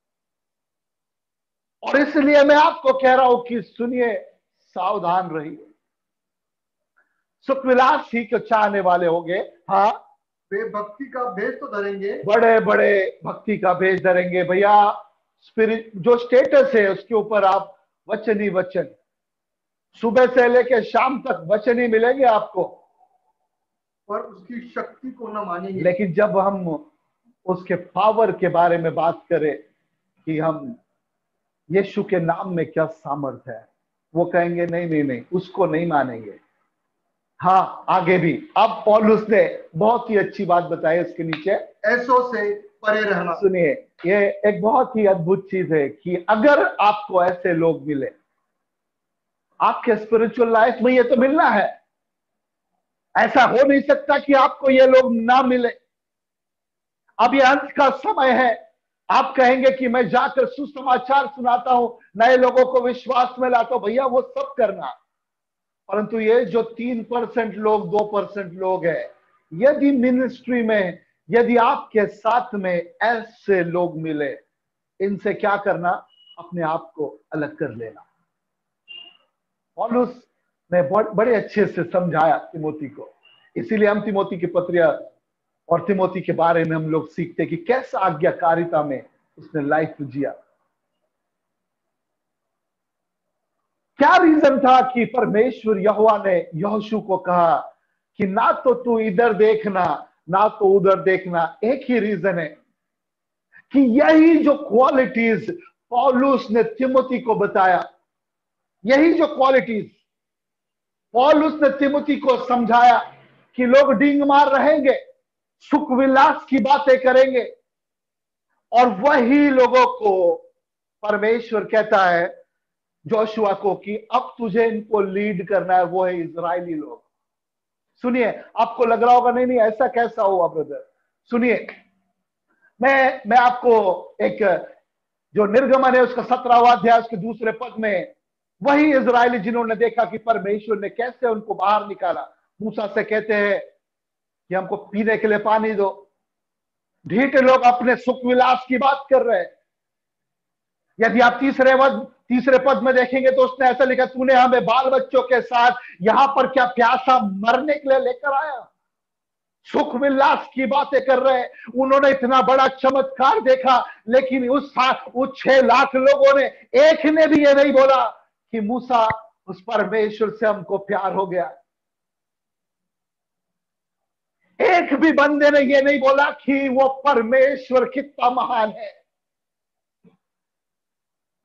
और इसलिए मैं आपको कह रहा हूं कि सुनिए, सावधान रहिए। सुख विलास ही को चाहने वाले होंगे, हाँ, वे भक्ति का भेष तो धरेंगे, बड़े बड़े भक्ति का भेष धरेंगे। भैया स्पिरिट जो स्टेटस है उसके ऊपर आप वचन ही वचन, सुबह से लेकर शाम तक वचन ही मिलेंगे आपको, पर उसकी शक्ति को न मानेंगे। लेकिन जब हम उसके पावर के बारे में बात करें कि हम यीशु के नाम में क्या सामर्थ है, वो कहेंगे नहीं नहीं नहीं, उसको नहीं मानेंगे। हाँ, आगे भी अब पौलुस ने बहुत ही अच्छी बात बताई उसके नीचे, ऐसों से परे रहना। सुनिए, ये एक बहुत ही अद्भुत चीज है कि अगर आपको ऐसे लोग मिले आपके स्पिरिचुअल लाइफ में, ये तो मिलना है, ऐसा हो नहीं सकता कि आपको ये लोग ना मिले। अब ये अंत का समय है। आप कहेंगे कि मैं जाकर सुसमाचार सुनाता हूं, नए लोगों को विश्वास में लाता हूं, भैया वो सब करना, परंतु ये जो 3% लोग, 2% लोग हैं, यदि मिनिस्ट्री में, यदि आपके साथ में ऐसे लोग मिले, इनसे क्या करना? अपने आप को अलग कर लेना। पौलुस ने बड़े अच्छे से समझाया तिमोथी को, इसीलिए हम तिमोथी की पत्रिया और तिमोथी के बारे में हम लोग सीखते कि कैसा आज्ञाकारिता में उसने लाइफ जिया। क्या रीजन था कि परमेश्वर यहोवा ने यहोशू को कहा कि ना तो तू इधर देखना ना तो उधर देखना? एक ही रीजन है कि यही जो क्वालिटीज पौलुस ने तिमोथी को बताया, यही जो क्वालिटीज पौलुस ने तिमोथी को समझाया कि लोग डींग मार रहेंगे, सुख विलास की बातें करेंगे, और वही लोगों को परमेश्वर कहता है जोशुआ को कि अब तुझे इनको लीड करना है, वो है इजरायली लोग। सुनिए, आपको लग रहा होगा नहीं नहीं ऐसा कैसा हुआ ब्रदर, सुनिए, मैं आपको एक जो निर्गमन है उसका 17वां अध्याय उसके दूसरे पद में, वही इजरायली जिन्होंने देखा कि परमेश्वर ने कैसे उनको बाहर निकाला, मूसा से कहते हैं कि हमको पीने के लिए पानी दो। ढीठ लोग अपने सुख विलास की बात कर रहे हैं। यदि आप तीसरे पद में देखेंगे तो उसने ऐसा लिखा, तूने हमें बाल बच्चों के साथ यहां पर क्या प्यासा मरने के लिए लेकर आया? सुख विलास की बातें कर रहे हैं। उन्होंने इतना बड़ा चमत्कार देखा, लेकिन उस 6 लाख लोगों ने एक ने भी ये नहीं बोला कि मूसा, उस परमेश्वर से हमको प्यार हो गया। एक भी बंदे ने ये नहीं बोला कि वो परमेश्वर कितना महान है,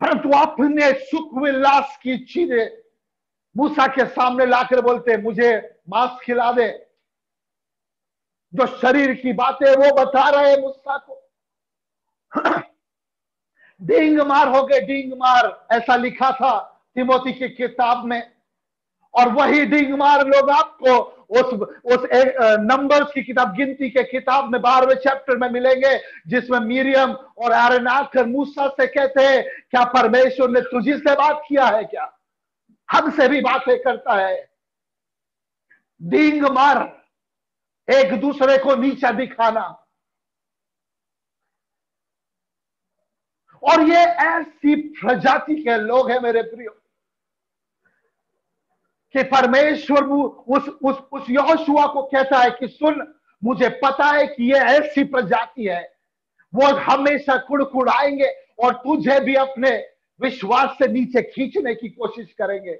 परंतु अपने सुख विलास की चीजें मूसा के सामने लाकर बोलते, मुझे मांस खिला दे। जो शरीर की बातें वो बता रहे हैं मूसा को। डींग मार हो गए, डींग मार, ऐसा लिखा था तिमोथी की किताब में। और वही डींग मार लोग आपको उस नंबर्स की किताब, गिनती के किताब में 12वें चैप्टर में मिलेंगे, जिसमें मिरियम और आरोन आकर मूसा से कहते हैं, क्या परमेश्वर ने तुझी से बात किया है क्या? हमसे भी बातें करता है। डींग मार, एक दूसरे को नीचा दिखाना। और ये ऐसी प्रजाति के लोग हैं मेरे प्रियो कि परमेश्वर उस यहोशुआ को कहता है कि सुन, मुझे पता है कि ये ऐसी प्रजाति है, वो हमेशा कुड़कुड़ाएंगे और तुझे भी अपने विश्वास से नीचे खींचने की कोशिश करेंगे।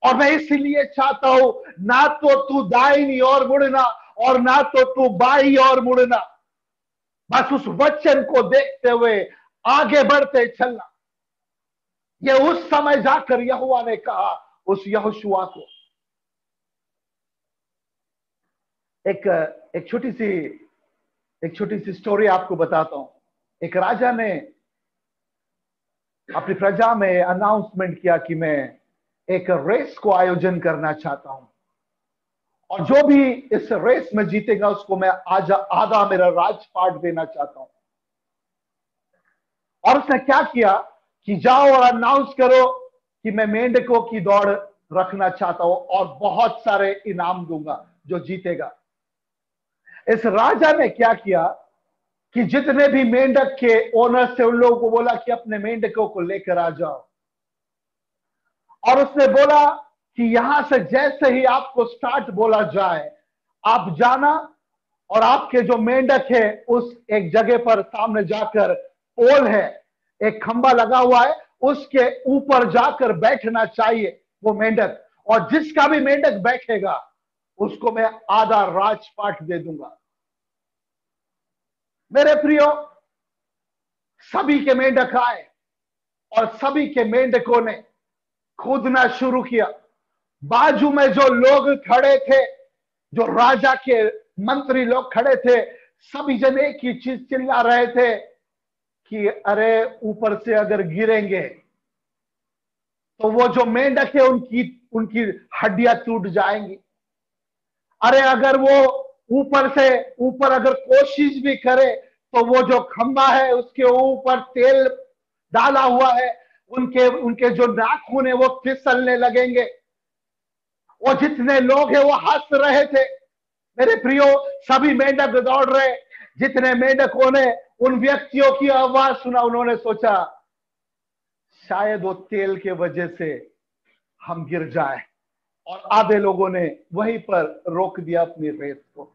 और मैं इसलिए चाहता हूं, ना तो तू दाहिनी ओर मुड़ना और ना तो तू बाई ओर मुड़ना, बस उस वचन को देखते हुए आगे बढ़ते चलना। ये उस समय जाकर यहोवा ने कहा उस यहोशुआ को। एक छोटी सी स्टोरी आपको बताता हूं। एक राजा ने अपनी प्रजा में अनाउंसमेंट किया कि मैं एक रेस को आयोजन करना चाहता हूं, और जो भी इस रेस में जीतेगा उसको मैं आधा मेरा राजपाट देना चाहता हूं। और उसने क्या किया कि जाओ और अनाउंस करो कि मैं मेंढकों की दौड़ रखना चाहता हूं और बहुत सारे इनाम दूंगा जो जीतेगा। इस राजा ने क्या किया कि जितने भी मेंढक के ओनर से उन लोगों को बोला कि अपने मेंढकों को लेकर आ जाओ, और उसने बोला कि यहां से जैसे ही आपको स्टार्ट बोला जाए आप जाना, और आपके जो मेंढक है उस एक जगह पर सामने जाकर पोल है, एक खंबा लगा हुआ है, उसके ऊपर जाकर बैठना चाहिए वो मेंढक, और जिसका भी मेंढक बैठेगा उसको मैं आधा राजपाट दे दूंगा। मेरे प्रियो, सभी के मेंढक आए और सभी के मेंढकों ने कूदना शुरू किया। बाजू में जो लोग खड़े थे, जो राजा के मंत्री लोग खड़े थे, सभी जन एक ही चीज चिल्ला रहे थे कि अरे ऊपर से अगर गिरेंगे तो वो जो मेंढक है उनकी उनकी हड्डियां टूट जाएंगी। अरे अगर वो ऊपर अगर कोशिश भी करे तो वो जो खंबा है उसके ऊपर तेल डाला हुआ है, उनके उनके जो नाखून है वो फिसलने लगेंगे। वो जितने लोग हैं वो हंस रहे थे। मेरे प्रियो, सभी मेंढक दौड़ रहे। जितने मेंढकों ने उन व्यक्तियों की आवाज सुना, उन्होंने सोचा शायद वो तेल के वजह से हम गिर जाए, और आधे लोगों ने वहीं पर रोक दिया अपनी रेस को।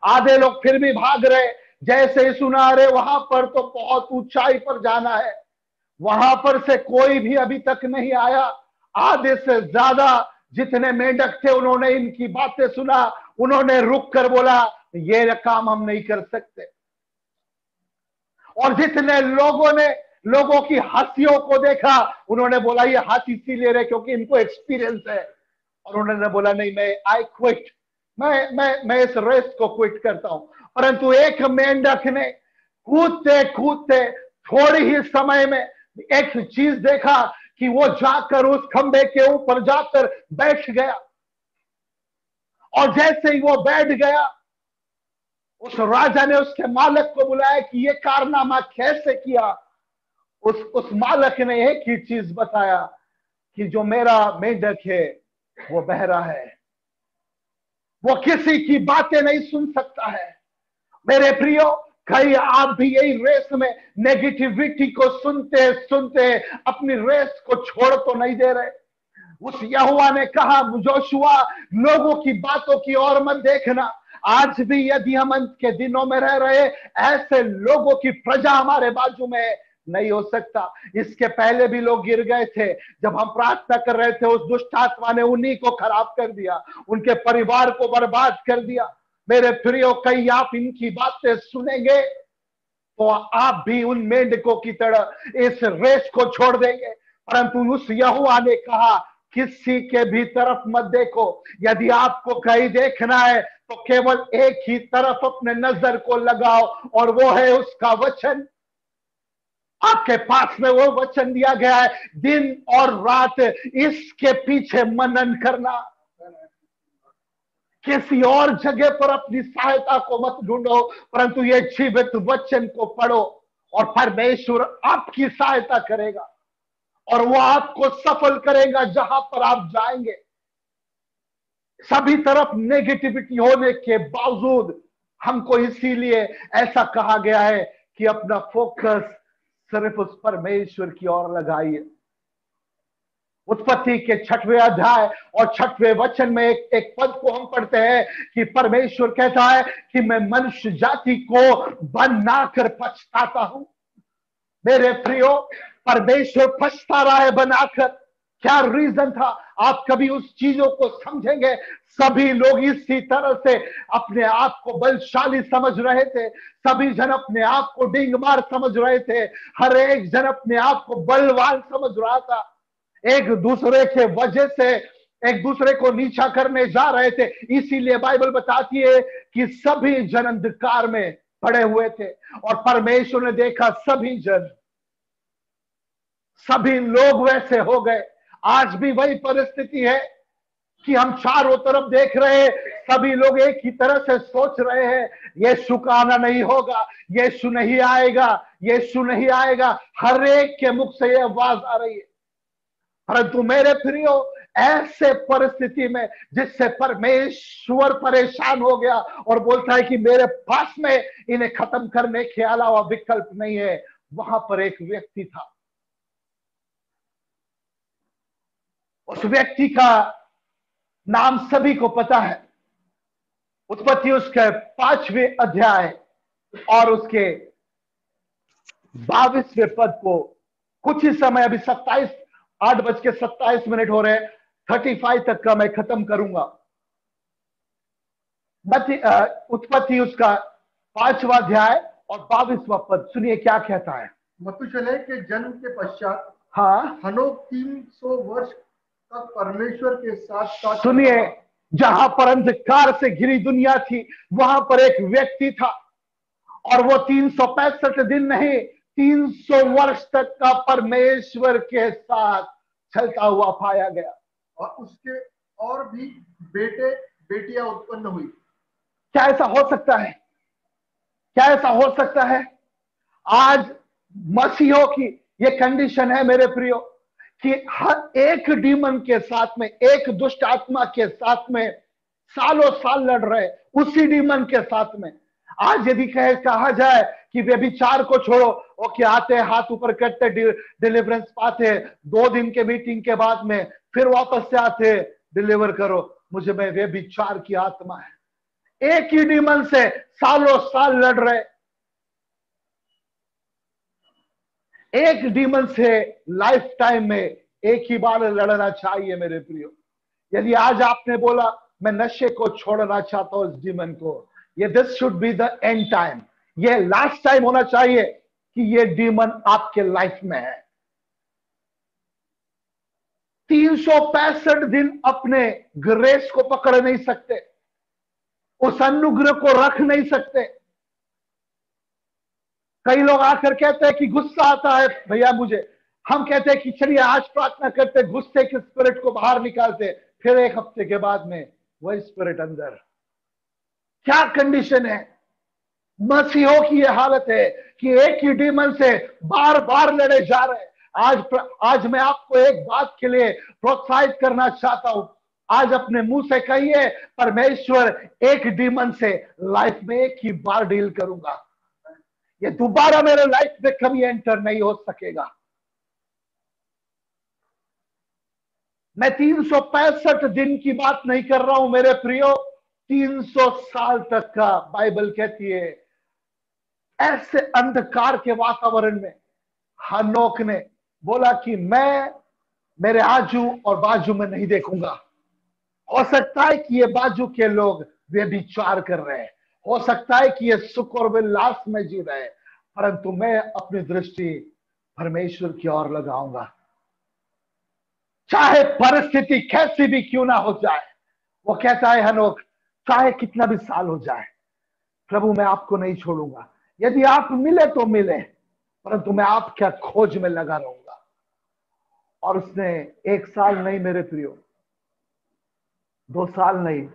आधे लोग फिर भी भाग रहे। जैसे ही सुना रहे वहां पर तो बहुत ऊंचाई पर जाना है, वहां पर से कोई भी अभी तक नहीं आया। आधे से ज्यादा जितने मेंढक थे उन्होंने इनकी बातें सुना, उन्होंने रुक कर बोला ये काम हम नहीं कर सकते। और जितने लोगों ने लोगों की हंसियों को देखा, उन्होंने बोला ये हंस इसीलिए रहे क्योंकि इनको एक्सपीरियंस है, और उन्होंने बोला नहीं, मैं आई क्विट, मैं इस रेस को क्विट करता हूं। परंतु एक मेंढक ने कूदते कूदते थोड़ी ही समय में एक चीज देखा कि वो जाकर उस खंबे के ऊपर जाकर बैठ गया, और जैसे ही वो बैठ गया उस राजा ने उसके मालिक को बुलाया कि ये कारनामा कैसे किया। उस मालिक ने एक ही चीज बताया कि जो मेरा मेंढक है वो बहरा है, वो किसी की बातें नहीं सुन सकता है। मेरे प्रियो, कहीं आप भी यही रेस में नेगेटिविटी को सुनते सुनते अपनी रेस को छोड़ तो नहीं दे रहे। उस यहोवा ने कहा जोशुआ, लोगों की बातों की ओर मत देखना। आज भी यदि हम अंत के दिनों में रह रहे, ऐसे लोगों की प्रजा हमारे बाजू में नहीं हो सकता। इसके पहले भी लोग गिर गए थे। जब हम प्रार्थना कर रहे थे उस दुष्ट आत्मा ने उन्हीं को खराब कर दिया, उनके परिवार को बर्बाद कर दिया। मेरे प्रियो, कहीं आप इनकी बातें सुनेंगे तो आप भी उन मेंढकों की तरह इस रेस को छोड़ देंगे। परंतु उस यहोवा ने कहा किसी के भी तरफ मत देखो। यदि आपको कहीं देखना है तो केवल एक ही तरफ अपने नजर को लगाओ, और वो है उसका वचन। आपके पास में वो वचन दिया गया है, दिन और रात इसके पीछे मनन करना। किसी और जगह पर अपनी सहायता को मत ढूंढो, परंतु ये जीवित वचन को पढ़ो, और परमेश्वर आपकी सहायता करेगा और वो आपको सफल करेगा जहां पर आप जाएंगे। सभी तरफ नेगेटिविटी होने के बावजूद हमको इसीलिए ऐसा कहा गया है कि अपना फोकस सिर्फ उस परमेश्वर की ओर लगाइए। उत्पत्ति के 6वें अध्याय और 6वें वचन में एक पद को हम पढ़ते हैं कि परमेश्वर कहता है कि मैं मनुष्य जाति को बनाकर पछताता हूं। मेरे प्रियो, परमेश्वर पछता रहा है बनाकर। क्या रीजन था? आप कभी उस चीजों को समझेंगे। सभी लोग इसी तरह से अपने आप को बलशाली समझ रहे थे, सभी जन अपने आप को डिंगमार समझ रहे थे, हर एक जन अपने आप को बलवान समझ रहा था। एक दूसरे के वजह से एक दूसरे को नीचा करने जा रहे थे। इसीलिए बाइबल बताती है कि सभी जन अंधकार में पड़े हुए थे और परमेश्वर ने देखा सभी लोग वैसे हो गए। आज भी वही परिस्थिति है कि हम चारों तरफ देख रहे हैं, सभी लोग एक ही तरह से सोच रहे हैं, यीशु का आना नहीं होगा, यीशु नहीं आएगा, यीशु नहीं आएगा। हर एक के मुख से यह आवाज आ रही है। परंतु मेरे प्रियो, ऐसे परिस्थिति में जिससे परमेश्वर परेशान हो गया और बोलता है कि मेरे पास में इन्हें खत्म करने के अलावा विकल्प नहीं है, वहां पर एक व्यक्ति था। उस व्यक्ति का नाम सभी को पता है। उत्पत्ति उसके 5वें अध्याय और उसके 22वें पद को कुछ ही समय, अभी 8:27 हो रहे हैं, 35 तक का मैं खत्म करूंगा। उत्पत्ति उसका 5वां अध्याय और 22वां पद सुनिए क्या कहता है। मथुशेलह के जन्म के पश्चात हाँ, हनोक 300 वर्ष तक परमेश्वर के साथ सुनिए, जहां पर अंधकार से घिरी दुनिया थी, वहां पर एक व्यक्ति था और वो 365 दिन नहीं, 300 वर्ष तक का परमेश्वर के साथ चलता हुआ पाया गया। और उसके और भी बेटे बेटियां उत्पन्न हुई। क्या ऐसा हो सकता है? क्या ऐसा हो सकता है? आज मसीहों की ये कंडीशन है मेरे प्रियो, कि हर एक डीमन के साथ में, एक दुष्ट आत्मा के साथ में सालों साल लड़ रहे, उसी डीमन के साथ में। आज यदि कहा जाए कि व्यभिचार को छोड़ो, ओके, आते हाथ ऊपर करते, डिलीवरेंस पाते, 2 दिन के मीटिंग के बाद में फिर वापस से आते, डिलीवर करो मुझे, मैं व्यभिचार की आत्मा है। एक ही डीमन से सालों साल लड़ रहे। एक डीमन से लाइफ टाइम में एक ही बार लड़ना चाहिए मेरे प्रियो। यदि आज आपने बोला मैं नशे को छोड़ना चाहता हूं, इस डीमन को, ये this should be the end time, ये लास्ट टाइम होना चाहिए कि ये डीमन आपके लाइफ में है। 365 दिन अपने ग्रेस को पकड़ नहीं सकते, उस अनुग्रह को रख नहीं सकते। कई लोग आकर कहते हैं कि गुस्सा आता है भैया मुझे, हम कहते हैं कि चलिए आज प्रार्थना करते, गुस्से के स्पिरिट को बाहर निकालते, फिर 1 हफ्ते के बाद में वही स्पिरिट अंदर। क्या कंडीशन है? मसीहों की यह हालत है कि एक ही डीमन से बार बार लड़े जा रहे हैं। आज मैं आपको एक बात के लिए प्रोत्साहित करना चाहता हूं। आज अपने मुंह से कहिए, परमेश्वर एक डीमन से लाइफ में एक ही बार डील करूंगा, ये दोबारा मेरे लाइफ में कभी एंटर नहीं हो सकेगा। मैं 365 दिन की बात नहीं कर रहा हूं मेरे प्रियो, 300 साल तक का बाइबल कहती है। ऐसे अंधकार के वातावरण में हनोक ने बोला कि मैं मेरे आजू और बाजू में नहीं देखूंगा। हो सकता है कि ये बाजू के लोग व्यभिचार कर रहे हैं, हो सकता है कि ये सुख और विलास में जी रहे हैं, परंतु मैं अपनी दृष्टि परमेश्वर की ओर लगाऊंगा। चाहे परिस्थिति कैसी भी क्यों ना हो जाए, वो कहता है हनोक, चाहे कितना भी साल हो जाए, प्रभु मैं आपको नहीं छोड़ूंगा। यदि आप मिले तो मिले, परंतु मैं आपके खोज में लगा रहूंगा। और उसने 1 साल नहीं मेरे प्रियो, 2 साल नहीं,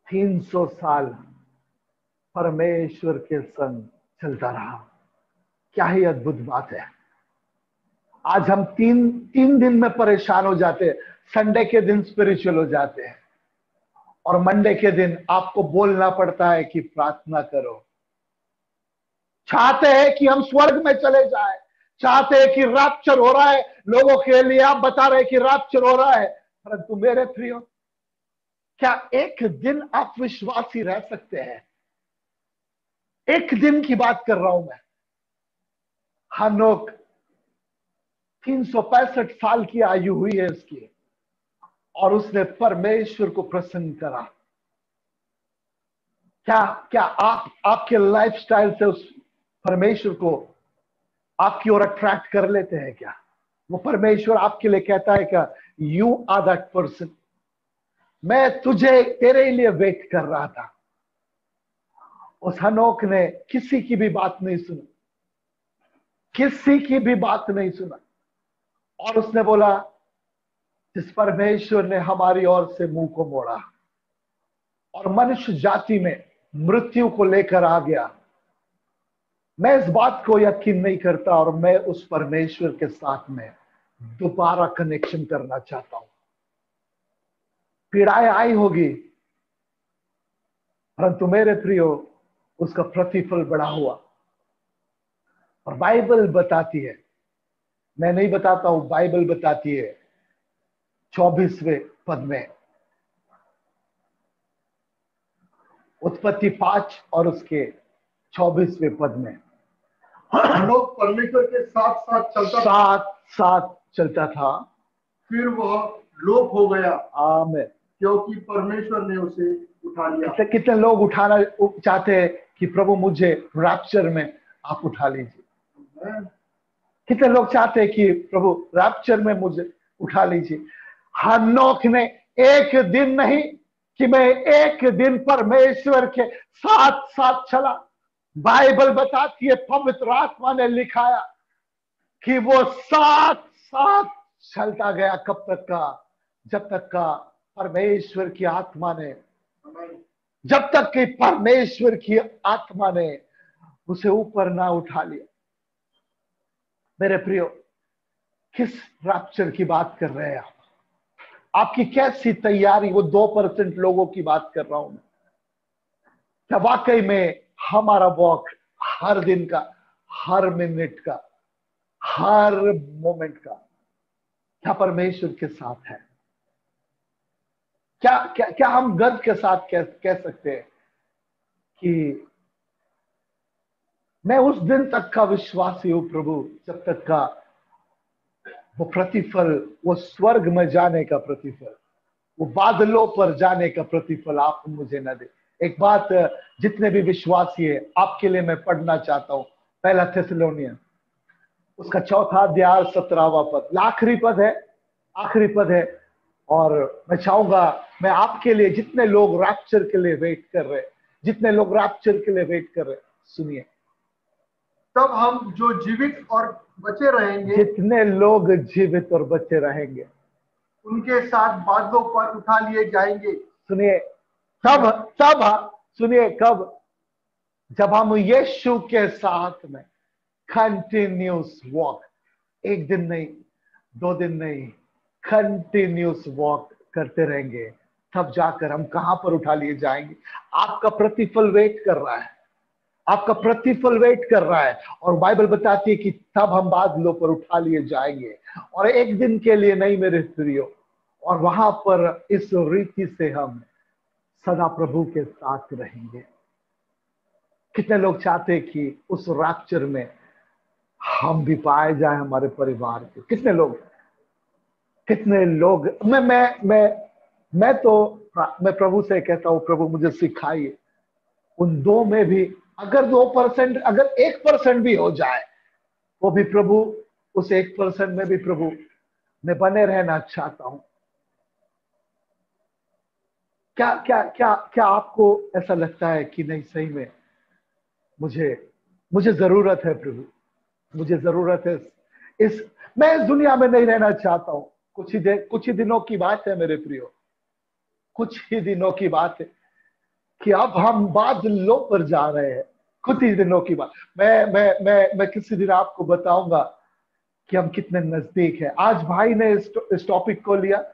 300 साल परमेश्वर के संग चलता रहा। क्या ही अद्भुत बात है। आज हम तीन दिन में परेशान हो जाते हैं। संडे के दिन स्पिरिचुअल हो जाते हैं और मंडे के दिन आपको बोलना पड़ता है कि प्रार्थना करो। चाहते हैं कि हम स्वर्ग में चले जाए, चाहते हैं कि रैप्चर हो रहा है, लोगों के लिए आप बता रहे कि रैप्चर हो रहा है, परंतु मेरे प्रियो, क्या एक दिन आप विश्वासी रह सकते हैं? एक दिन की बात कर रहा हूं मैं। हनोक 365 साल की आयु हुई है उसकी, और उसने परमेश्वर को प्रसन्न करा। क्या आपके लाइफस्टाइल से उस परमेश्वर को आपकी ओर अट्रैक्ट कर लेते हैं? क्या वो परमेश्वर आपके लिए कहता है क्या, यू आर दैट पर्सन, मैं तुझे तेरे लिए वेट कर रहा था। उस हनोक ने किसी की भी बात नहीं सुनी, किसी की भी बात नहीं सुना। और उसने बोला, जिस परमेश्वर ने हमारी ओर से मुंह को मोड़ा और मनुष्य जाति में मृत्यु को लेकर आ गया, मैं इस बात को यकीन नहीं करता और मैं उस परमेश्वर के साथ में दोबारा कनेक्शन करना चाहता हूं। पीड़ाएं आई होगी, परंतु मेरे प्रियो उसका प्रतिफल बड़ा हुआ। और बाइबल बताती है, मैं नहीं बताता हूं, बाइबल बताती है 24वें पद में, उत्पत्ति 5 और उसके 24वें पद में, हनोक परमेश्वर के साथ साथ चलता था, साथ साथ चलता था, फिर वह लोप हो गया आमीन। क्योंकि परमेश्वर ने उसे उठा लिया। कितने लोग उठाना चाहते हैं कि प्रभु मुझे रैप्चर में आप उठा लीजिए। कितने लोग चाहते हैं कि प्रभु रैप्चर में मुझे उठा लीजिए। हनोक ने एक दिन नहीं कि मैं एक दिन परमेश्वर के साथ साथ चला। बाइबल बताती है, पवित्र आत्मा ने लिखाया कि वो साथ साथ चलता गया। कब तक का? जब तक का परमेश्वर की आत्मा ने, जब तक कि परमेश्वर की आत्मा ने उसे ऊपर ना उठा लिया। मेरे प्रियो, किस रैप्चर की बात कर रहे हैं आप? आपकी कैसी तैयारी? वो 2% लोगों की बात कर रहा हूं मैं। क्या वाकई में हमारा वॉक हर दिन का, हर मिनट का, हर मोमेंट का क्या परमेश्वर के साथ है? क्या क्या क्या हम गर्व के साथ कह सकते हैं कि मैं उस दिन तक का विश्वासी हूं प्रभु, जब तक का वो प्रतिफल, वो स्वर्ग में जाने का प्रतिफल, वो बादलों पर जाने का प्रतिफल आप मुझे न दे। एक बात जितने भी विश्वासी है आपके लिए मैं पढ़ना चाहता हूं, पहला थिस्सलुनीयन उसका 4 अध्याय 17वां पद, आखिरी पद है, आखिरी पद है। और मैं चाहूंगा, मैं आपके लिए, जितने लोग रैप्चर के लिए वेट कर रहे, जितने लोग रैप्चर के लिए वेट कर रहे, सुनिए। तब हम जो जीवित और बचे रहेंगे, जितने लोग जीवित और बचे रहेंगे, उनके साथ बादलों पर उठा लिए जाएंगे। सुनिए, तब तब सुनिए, कब? जब हम यीशु के साथ में कंटिन्यूस वॉक, एक दिन नहीं, 2 दिन नहीं, कंटिन्यूस वॉक करते रहेंगे, तब जाकर हम कहां पर उठा लिए जाएंगे। आपका प्रतिफल वेट कर रहा है, आपका प्रतिफल वेट कर रहा है। और बाइबल बताती है कि तब हम बादलों पर उठा लिए जाएंगे, और एक दिन के लिए नहीं मेरे प्रियो, और वहां पर इस रीति से हम सदा प्रभु के साथ रहेंगे। कितने लोग चाहते हैं कि उस रैप्चर में हम भी पाए जाए, हमारे परिवार के? कितने लोग, कितने लोग? मैं तो मैं प्रभु से कहता हूं, प्रभु मुझे सिखाइए उन 2 में भी, अगर 2%, अगर 1% भी हो जाए, वो भी प्रभु, उस 1% में भी प्रभु मैं बने रहना चाहता हूं। क्या क्या क्या क्या आपको ऐसा लगता है कि नहीं, सही में मुझे मुझे जरूरत है प्रभु, मुझे जरूरत है मैं इस दुनिया में नहीं रहना चाहता हूं। कुछ ही दिनों की बात है मेरे प्रियो, कुछ ही दिनों की बात है कि अब हम बादलों पर जा रहे हैं। कुछ ही दिनों की बात। मैं किसी दिन आपको बताऊंगा कि हम कितने नजदीक हैं। आज भाई ने इस टॉपिक को लिया,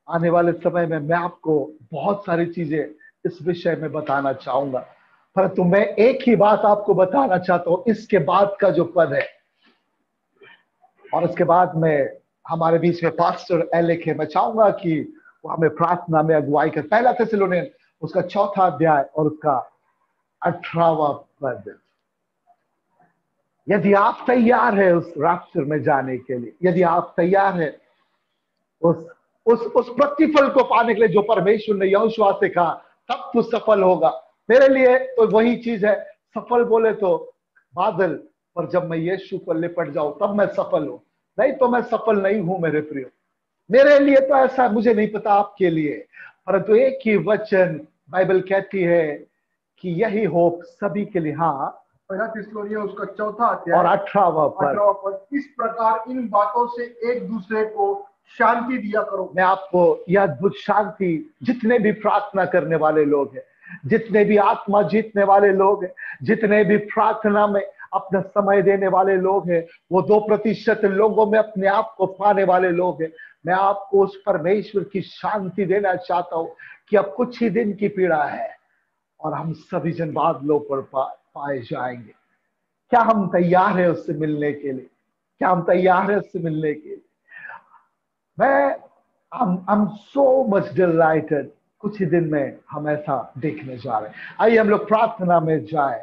आने वाले समय में मैं आपको बहुत सारी चीजें इस विषय में बताना चाहूंगा, परंतु मैं एक ही बात आपको बताना चाहता हूं, इसके बाद का जो पद है, और उसके बाद में हमारे बीच में पास्टर एलेक है, मैं चाहूंगा कि वो हमें प्रार्थना में अगुवाई कर। पहला थिस्सलुनीयन उसका 4 अध्याय और उसका 18वां पद। यदि आप तैयार है उस रैप्चर में जाने के लिए, यदि आप तैयार है उस प्रतिफल को पाने के लिए जो परमेश्वर ने यहोशुआ से कहा, तब तू सफल होगा। मेरे लिए तो वही चीज है, सफल बोले तो बादल, पर जब मैं यीशु पर लिपट जाऊं तब मैं सफल हूं, नहीं तो मैं सफल नहीं हूं मेरे प्रियो। मेरे लिए तो ऐसा, मुझे नहीं पता आपके लिए, परंतु एक ही वचन बाइबल कहती है कि यही होप सभी के लिए। हाँ, पहला थिस्सलुनीय उसका 4वां और अध्याय 18वां पद, 18वां पद, इस प्रकार इन बातों से एक दूसरे को शांति दिया करो। मैं आपको यह अद्भुत शांति, जितने भी प्रार्थना करने वाले लोग हैं, जितने भी आत्मा जीतने वाले लोग हैं, जितने भी प्रार्थना में अपना समय देने वाले लोग हैं, वो 2% लोगों में अपने आप को पाने वाले लोग हैं, मैं आपको उस परमेश्वर की शांति देना चाहता हूं कि अब कुछ ही दिन की पीड़ा है और हम सभी जन बादलों पर पाए जाएंगे। क्या हम तैयार हैं उससे मिलने के लिए? क्या हम तैयार हैं उससे मिलने के लिए? मैं I'm so much delighted। कुछ ही दिन में हम ऐसा देखने जा रहे हैं। आइए हम लोग प्रार्थना में जाएं।